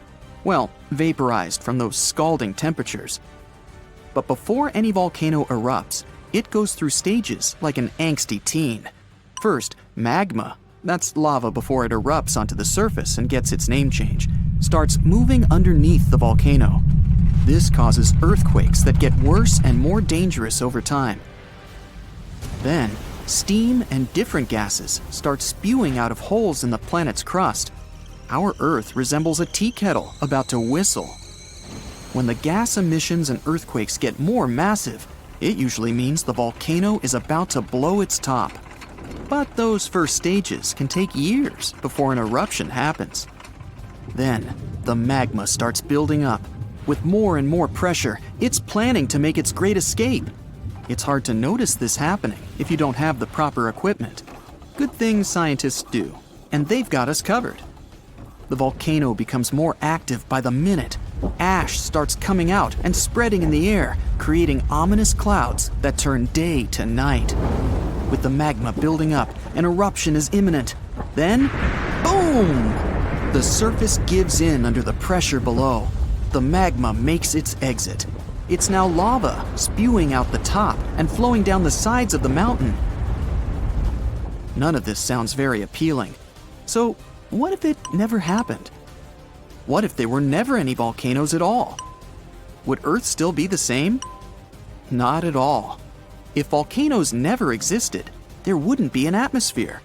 A: Well, vaporized from those scalding temperatures. But before any volcano erupts, it goes through stages like an angsty teen. First, magma, that's lava before it erupts onto the surface and gets its name change, starts moving underneath the volcano. This causes earthquakes that get worse and more dangerous over time. Then, steam and different gases start spewing out of holes in the planet's crust. Our Earth resembles a tea kettle about to whistle. When the gas emissions and earthquakes get more massive, it usually means the volcano is about to blow its top. But those first stages can take years before an eruption happens. Then, the magma starts building up. With more and more pressure, it's planning to make its great escape. It's hard to notice this happening if you don't have the proper equipment. Good thing scientists do, and they've got us covered. The volcano becomes more active by the minute. Ash starts coming out and spreading in the air, creating ominous clouds that turn day to night. With the magma building up, an eruption is imminent. Then, boom! The surface gives in under the pressure below. The magma makes its exit. It's now lava, spewing out the top and flowing down the sides of the mountain. None of this sounds very appealing. So, what if it never happened? What if there were never any volcanoes at all? Would Earth still be the same? Not at all. If volcanoes never existed, there wouldn't be an atmosphere.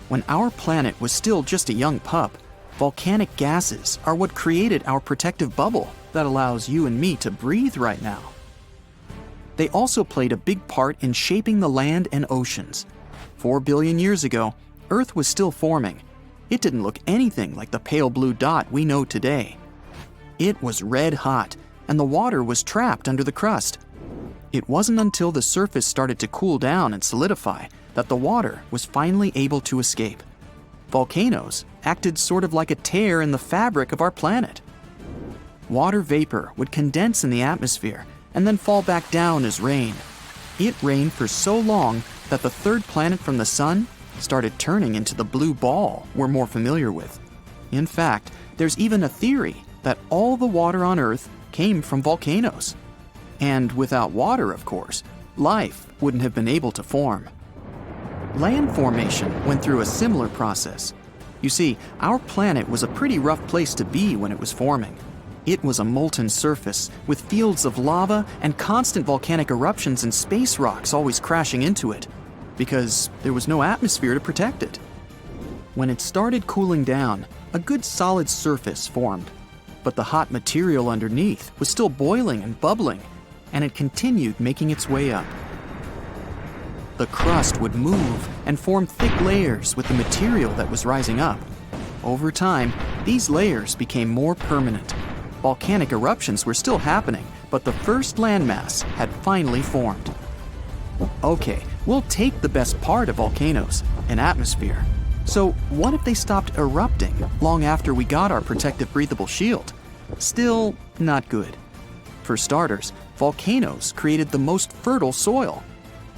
A: When our planet was still just a young pup, volcanic gases are what created our protective bubble that allows you and me to breathe right now. They also played a big part in shaping the land and oceans. 4 billion years ago, Earth was still forming. It didn't look anything like the pale blue dot we know today. It was red hot, and the water was trapped under the crust. It wasn't until the surface started to cool down and solidify that the water was finally able to escape. Volcanoes acted sort of like a tear in the fabric of our planet. Water vapor would condense in the atmosphere and then fall back down as rain. It rained for so long that the third planet from the sun started turning into the blue ball we're more familiar with. In fact, there's even a theory that all the water on Earth came from volcanoes. And without water, of course, life wouldn't have been able to form. Land formation went through a similar process. You see, our planet was a pretty rough place to be when it was forming. It was a molten surface with fields of lava and constant volcanic eruptions and space rocks always crashing into it, because there was no atmosphere to protect it. When it started cooling down, a good solid surface formed, but the hot material underneath was still boiling and bubbling, and it continued making its way up. The crust would move and form thick layers with the material that was rising up. Over time, these layers became more permanent. Volcanic eruptions were still happening, but the first landmass had finally formed. Okay, we'll take the best part of volcanoes, an atmosphere. So what if they stopped erupting long after we got our protective breathable shield? Still not good. For starters, volcanoes created the most fertile soil.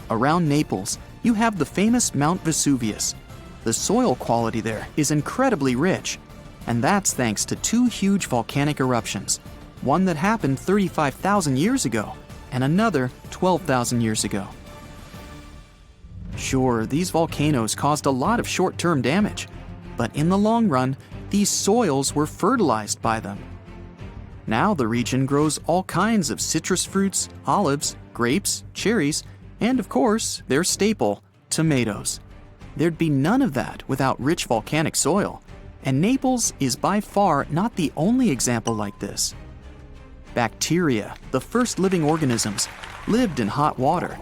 A: Around Naples, you have the famous Mount Vesuvius. The soil quality there is incredibly rich, and that's thanks to 2 huge volcanic eruptions, one that happened 35,000 years ago and another 12,000 years ago. Sure, these volcanoes caused a lot of short-term damage, but in the long run, these soils were fertilized by them. Now the region grows all kinds of citrus fruits, olives, grapes, cherries, and of course, their staple, tomatoes. There'd be none of that without rich volcanic soil, and Naples is by far not the only example like this. Bacteria, the first living organisms, lived in hot water.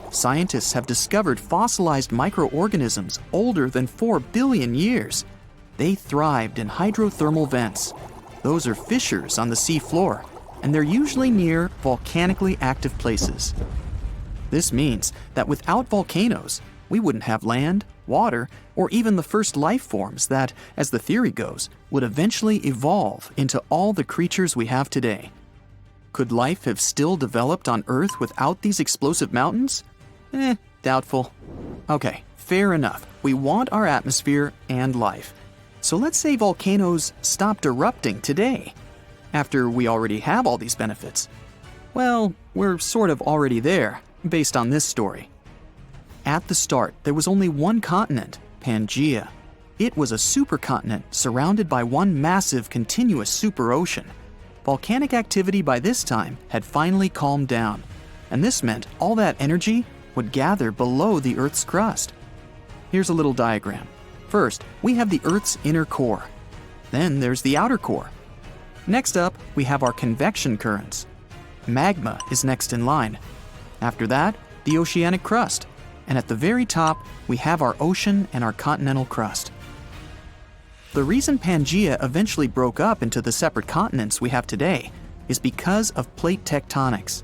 A: Scientists have discovered fossilized microorganisms older than 4 billion years. They thrived in hydrothermal vents. Those are fissures on the sea floor, and they're usually near volcanically active places. This means that without volcanoes, we wouldn't have land, water, or even the first life forms that, as the theory goes, would eventually evolve into all the creatures we have today. Could life have still developed on Earth without these explosive mountains? Doubtful. Okay, Fair enough, we want our atmosphere and life. So let's say volcanoes stopped erupting today, after we already have all these benefits. Well, we're sort of already there, based on this story. At the start, there was only one continent, Pangaea. It was a supercontinent surrounded by one massive continuous superocean. Volcanic activity by this time had finally calmed down, and this meant all that energy would gather below the Earth's crust. Here's a little diagram. First, we have the Earth's inner core. Then there's the outer core. Next up, we have our convection currents. Magma is next in line. After that, the oceanic crust. And at the very top, we have our ocean and our continental crust. The reason Pangaea eventually broke up into the separate continents we have today is because of plate tectonics.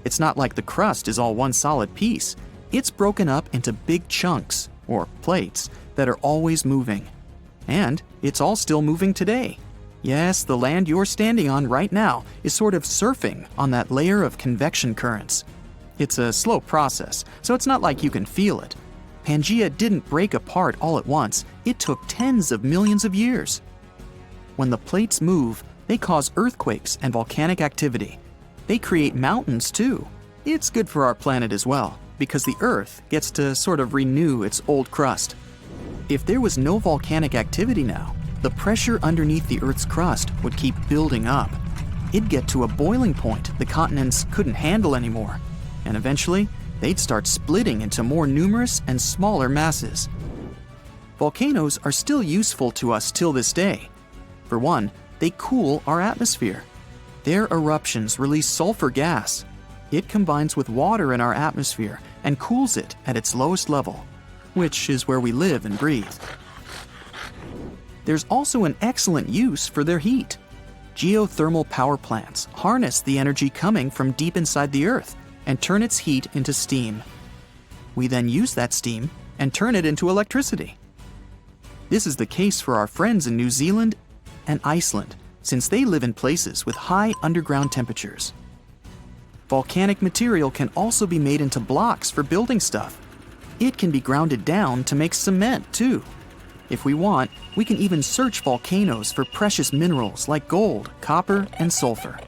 A: It's not like the crust is all one solid piece. It's broken up into big chunks, or plates, that are always moving. And it's all still moving today. Yes, the land you're standing on right now is sort of surfing on that layer of convection currents. It's a slow process, so it's not like you can feel it. Pangaea didn't break apart all at once. It took tens of millions of years. When the plates move, they cause earthquakes and volcanic activity. They create mountains too. It's good for our planet as well, because the Earth gets to sort of renew its old crust. If there was no volcanic activity now, the pressure underneath the Earth's crust would keep building up. It'd get to a boiling point the continents couldn't handle anymore, and eventually, they'd start splitting into more numerous and smaller masses. Volcanoes are still useful to us till this day. For one, they cool our atmosphere. Their eruptions release sulfur gas. It combines with water in our atmosphere and cools it at its lowest level, which is where we live and breathe. There's also an excellent use for their heat. Geothermal power plants harness the energy coming from deep inside the Earth and turn its heat into steam. We then use that steam and turn it into electricity. This is the case for our friends in New Zealand and Iceland, since they live in places with high underground temperatures. Volcanic material can also be made into blocks for building stuff. It can be grounded down to make cement too. If we want, we can even search volcanoes for precious minerals like gold, copper, and sulfur.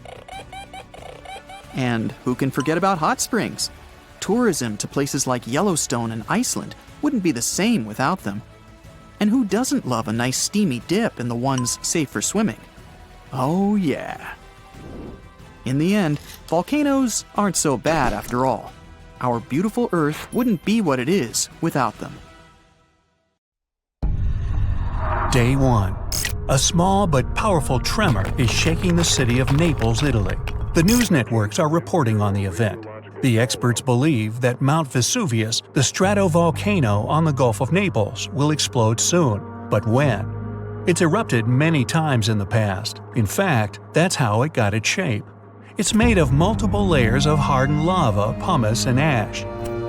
A: And who can forget about hot springs? Tourism to places like Yellowstone and Iceland wouldn't be the same without them. And who doesn't love a nice steamy dip in the ones safe for swimming? Oh yeah. In the end, volcanoes aren't so bad after all. Our beautiful Earth wouldn't be what it is without them.
B: Day 1. A small but powerful tremor is shaking the city of Naples, Italy. The news networks are reporting on the event. The experts believe that Mount Vesuvius, the stratovolcano on the Gulf of Naples, will explode soon. But when? It's erupted many times in the past. In fact, that's how it got its shape. It's made of multiple layers of hardened lava, pumice, and ash.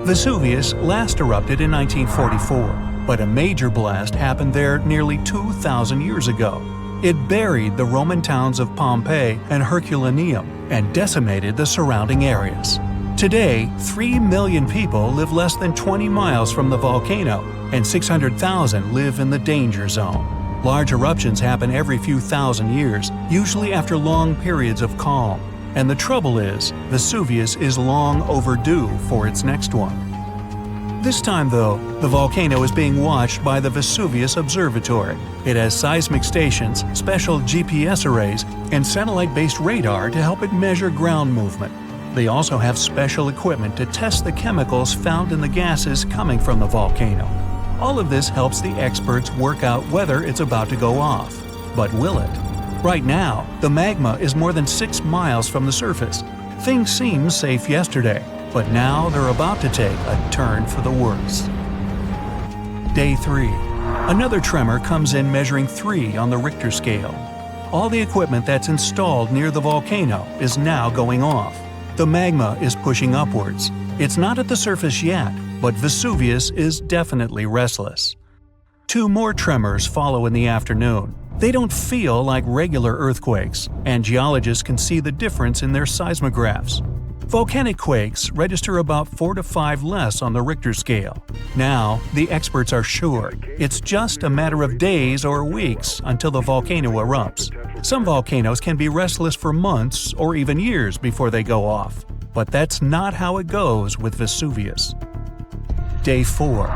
B: Vesuvius last erupted in 1944. But a major blast happened there nearly 2,000 years ago. It buried the Roman towns of Pompeii and Herculaneum and decimated the surrounding areas. Today, 3 million people live less than 20 miles from the volcano, and 600,000 live in the danger zone. Large eruptions happen every few thousand years, usually after long periods of calm. And the trouble is, Vesuvius is long overdue for its next one. This time, though, the volcano is being watched by the Vesuvius Observatory. It has seismic stations, special GPS arrays, and satellite-based radar to help it measure ground movement. They also have special equipment to test the chemicals found in the gases coming from the volcano. All of this helps the experts work out whether it's about to go off. But will it? Right now, the magma is more than 6 miles from the surface. Things seemed safe yesterday, but now they're about to take a turn for the worse. Day 3. Another tremor comes in measuring 3 on the Richter scale. All the equipment that's installed near the volcano is now going off. The magma is pushing upwards. It's not at the surface yet, but Vesuvius is definitely restless. 2 more tremors follow in the afternoon. They don't feel like regular earthquakes, and geologists can see the difference in their seismographs. Volcanic quakes register about 4 to 5 less on the Richter scale. Now, the experts are sure it's just a matter of days or weeks until the volcano erupts. Some volcanoes can be restless for months or even years before they go off. But that's not how it goes with Vesuvius. Day 4.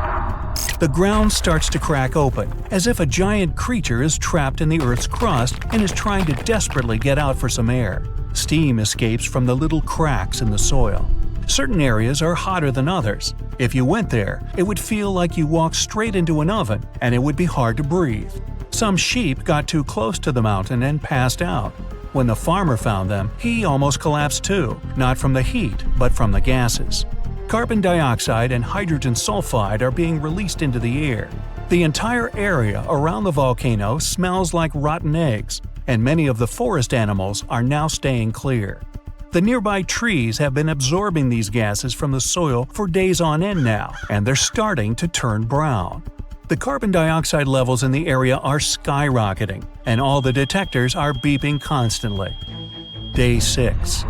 B: The ground starts to crack open, as if a giant creature is trapped in the Earth's crust and is trying to desperately get out for some air. Steam escapes from the little cracks in the soil. Certain areas are hotter than others. If you went there, it would feel like you walked straight into an oven, and it would be hard to breathe. Some sheep got too close to the mountain and passed out. When the farmer found them, he almost collapsed too, not from the heat, but from the gases. Carbon dioxide and hydrogen sulfide are being released into the air. The entire area around the volcano smells like rotten eggs, and many of the forest animals are now staying clear. The nearby trees have been absorbing these gases from the soil for days on end now, and they're starting to turn brown. The carbon dioxide levels in the area are skyrocketing, and all the detectors are beeping constantly. Day 6.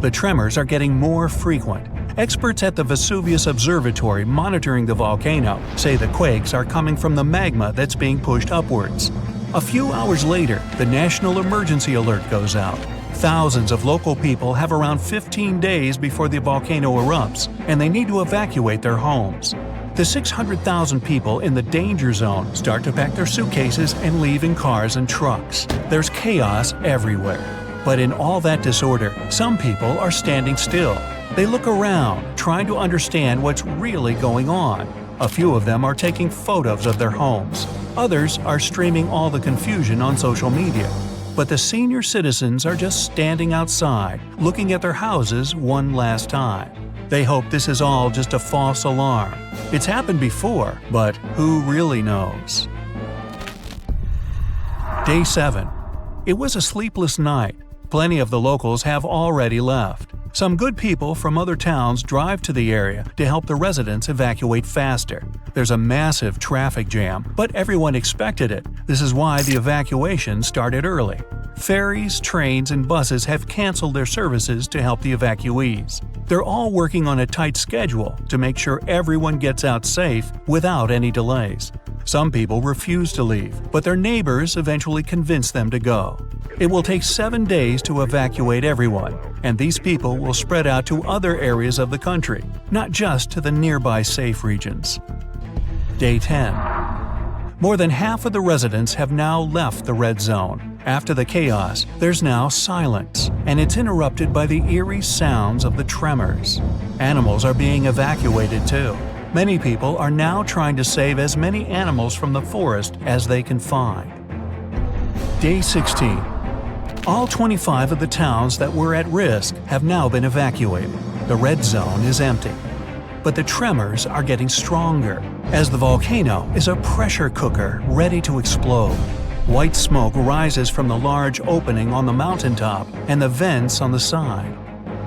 B: The tremors are getting more frequent. Experts at the Vesuvius Observatory monitoring the volcano say the quakes are coming from the magma that's being pushed upwards. A few hours later, the national emergency alert goes out. Thousands of local people have around 15 days before the volcano erupts, and they need to evacuate their homes. The 600,000 people in the danger zone start to pack their suitcases and leave in cars and trucks. There's chaos everywhere. But in all that disorder, some people are standing still. They look around, trying to understand what's really going on. A few of them are taking photos of their homes. Others are streaming all the confusion on social media. But the senior citizens are just standing outside, looking at their houses one last time. They hope this is all just a false alarm. It's happened before, but who really knows? Day 7. It was a sleepless night. Plenty of the locals have already left. Some good people from other towns drive to the area to help the residents evacuate faster. There's a massive traffic jam, but everyone expected it. This is why the evacuation started early. Ferries, trains, and buses have canceled their services to help the evacuees. They're all working on a tight schedule to make sure everyone gets out safe without any delays. Some people refuse to leave, but their neighbors eventually convince them to go. It will take 7 days to evacuate everyone, and these people will spread out to other areas of the country, not just to the nearby safe regions. Day 10. More than half of the residents have now left the red zone. After the chaos, there's now silence, and it's interrupted by the eerie sounds of the tremors. Animals are being evacuated too. Many people are now trying to save as many animals from the forest as they can find. Day 16. All 25 of the towns that were at risk have now been evacuated. The red zone is empty. But the tremors are getting stronger, as the volcano is a pressure cooker ready to explode. White smoke rises from the large opening on the mountaintop and the vents on the side.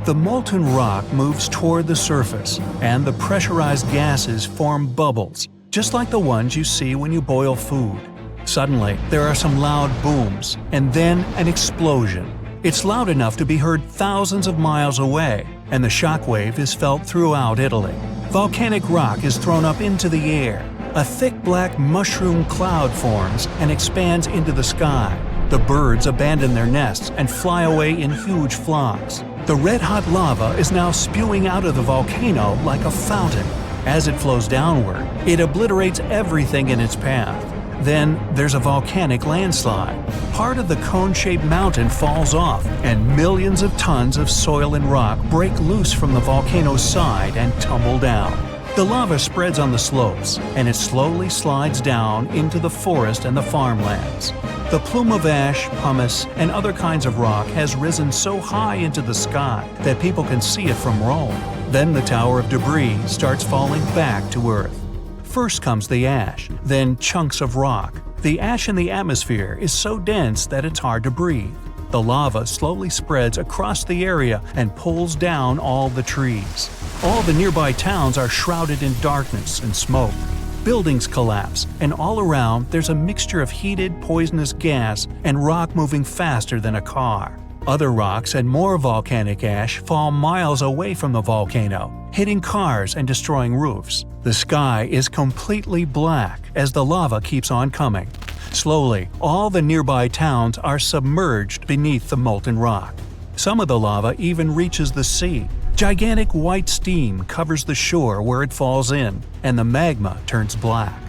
B: The molten rock moves toward the surface, and the pressurized gases form bubbles, just like the ones you see when you boil food. Suddenly, there are some loud booms, and then an explosion. It's loud enough to be heard thousands of miles away, and the shockwave is felt throughout Italy. Volcanic rock is thrown up into the air. A thick black mushroom cloud forms and expands into the sky. The birds abandon their nests and fly away in huge flocks. The red-hot lava is now spewing out of the volcano like a fountain. As it flows downward, it obliterates everything in its path. Then there's a volcanic landslide. Part of the cone-shaped mountain falls off, and millions of tons of soil and rock break loose from the volcano's side and tumble down. The lava spreads on the slopes, and it slowly slides down into the forest and the farmlands. The plume of ash, pumice, and other kinds of rock has risen so high into the sky that people can see it from Rome. Then the tower of debris starts falling back to Earth. First comes the ash, then chunks of rock. The ash in the atmosphere is so dense that it's hard to breathe. The lava slowly spreads across the area and pulls down all the trees. All the nearby towns are shrouded in darkness and smoke. Buildings collapse, and all around there's a mixture of heated, poisonous gas and rock moving faster than a car. Other rocks and more volcanic ash fall miles away from the volcano, hitting cars and destroying roofs. The sky is completely black as the lava keeps on coming. Slowly, all the nearby towns are submerged beneath the molten rock. Some of the lava even reaches the sea. Gigantic white steam covers the shore where it falls in, and the magma turns black.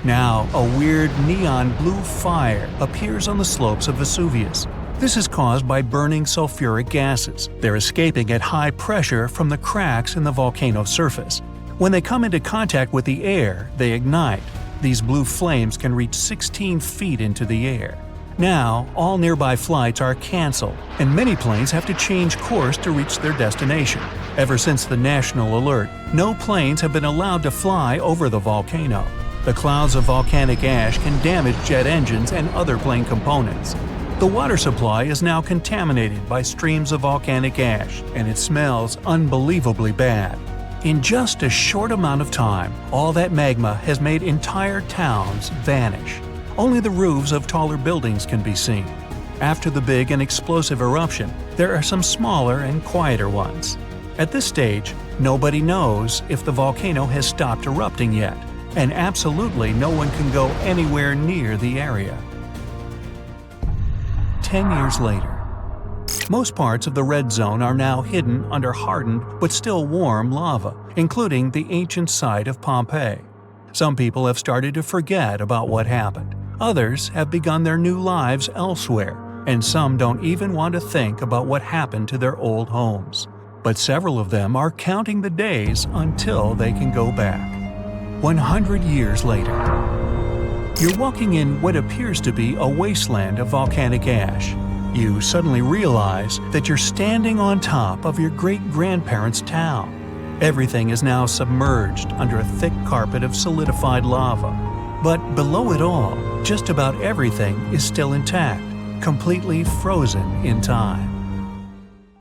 B: Now, a weird neon blue fire appears on the slopes of Vesuvius. This is caused by burning sulfuric gases. They're escaping at high pressure from the cracks in the volcano's surface. When they come into contact with the air, they ignite. These blue flames can reach 16 feet into the air. Now, all nearby flights are canceled, and many planes have to change course to reach their destination. Ever since the national alert, no planes have been allowed to fly over the volcano. The clouds of volcanic ash can damage jet engines and other plane components. The water supply is now contaminated by streams of volcanic ash, and it smells unbelievably bad. In just a short amount of time, all that magma has made entire towns vanish. Only the roofs of taller buildings can be seen. After the big and explosive eruption, there are some smaller and quieter ones. At this stage, nobody knows if the volcano has stopped erupting yet, and absolutely no one can go anywhere near the area. 10 years later. Most parts of the red zone are now hidden under hardened but still warm lava, including the ancient site of Pompeii. Some people have started to forget about what happened. Others have begun their new lives elsewhere, and some don't even want to think about what happened to their old homes. But several of them are counting the days until they can go back. 100 years later. You're walking in what appears to be a wasteland of volcanic ash. You suddenly realize that you're standing on top of your great-grandparents' town. Everything is now submerged under a thick carpet of solidified lava. But below it all, just about everything is still intact, completely frozen in time.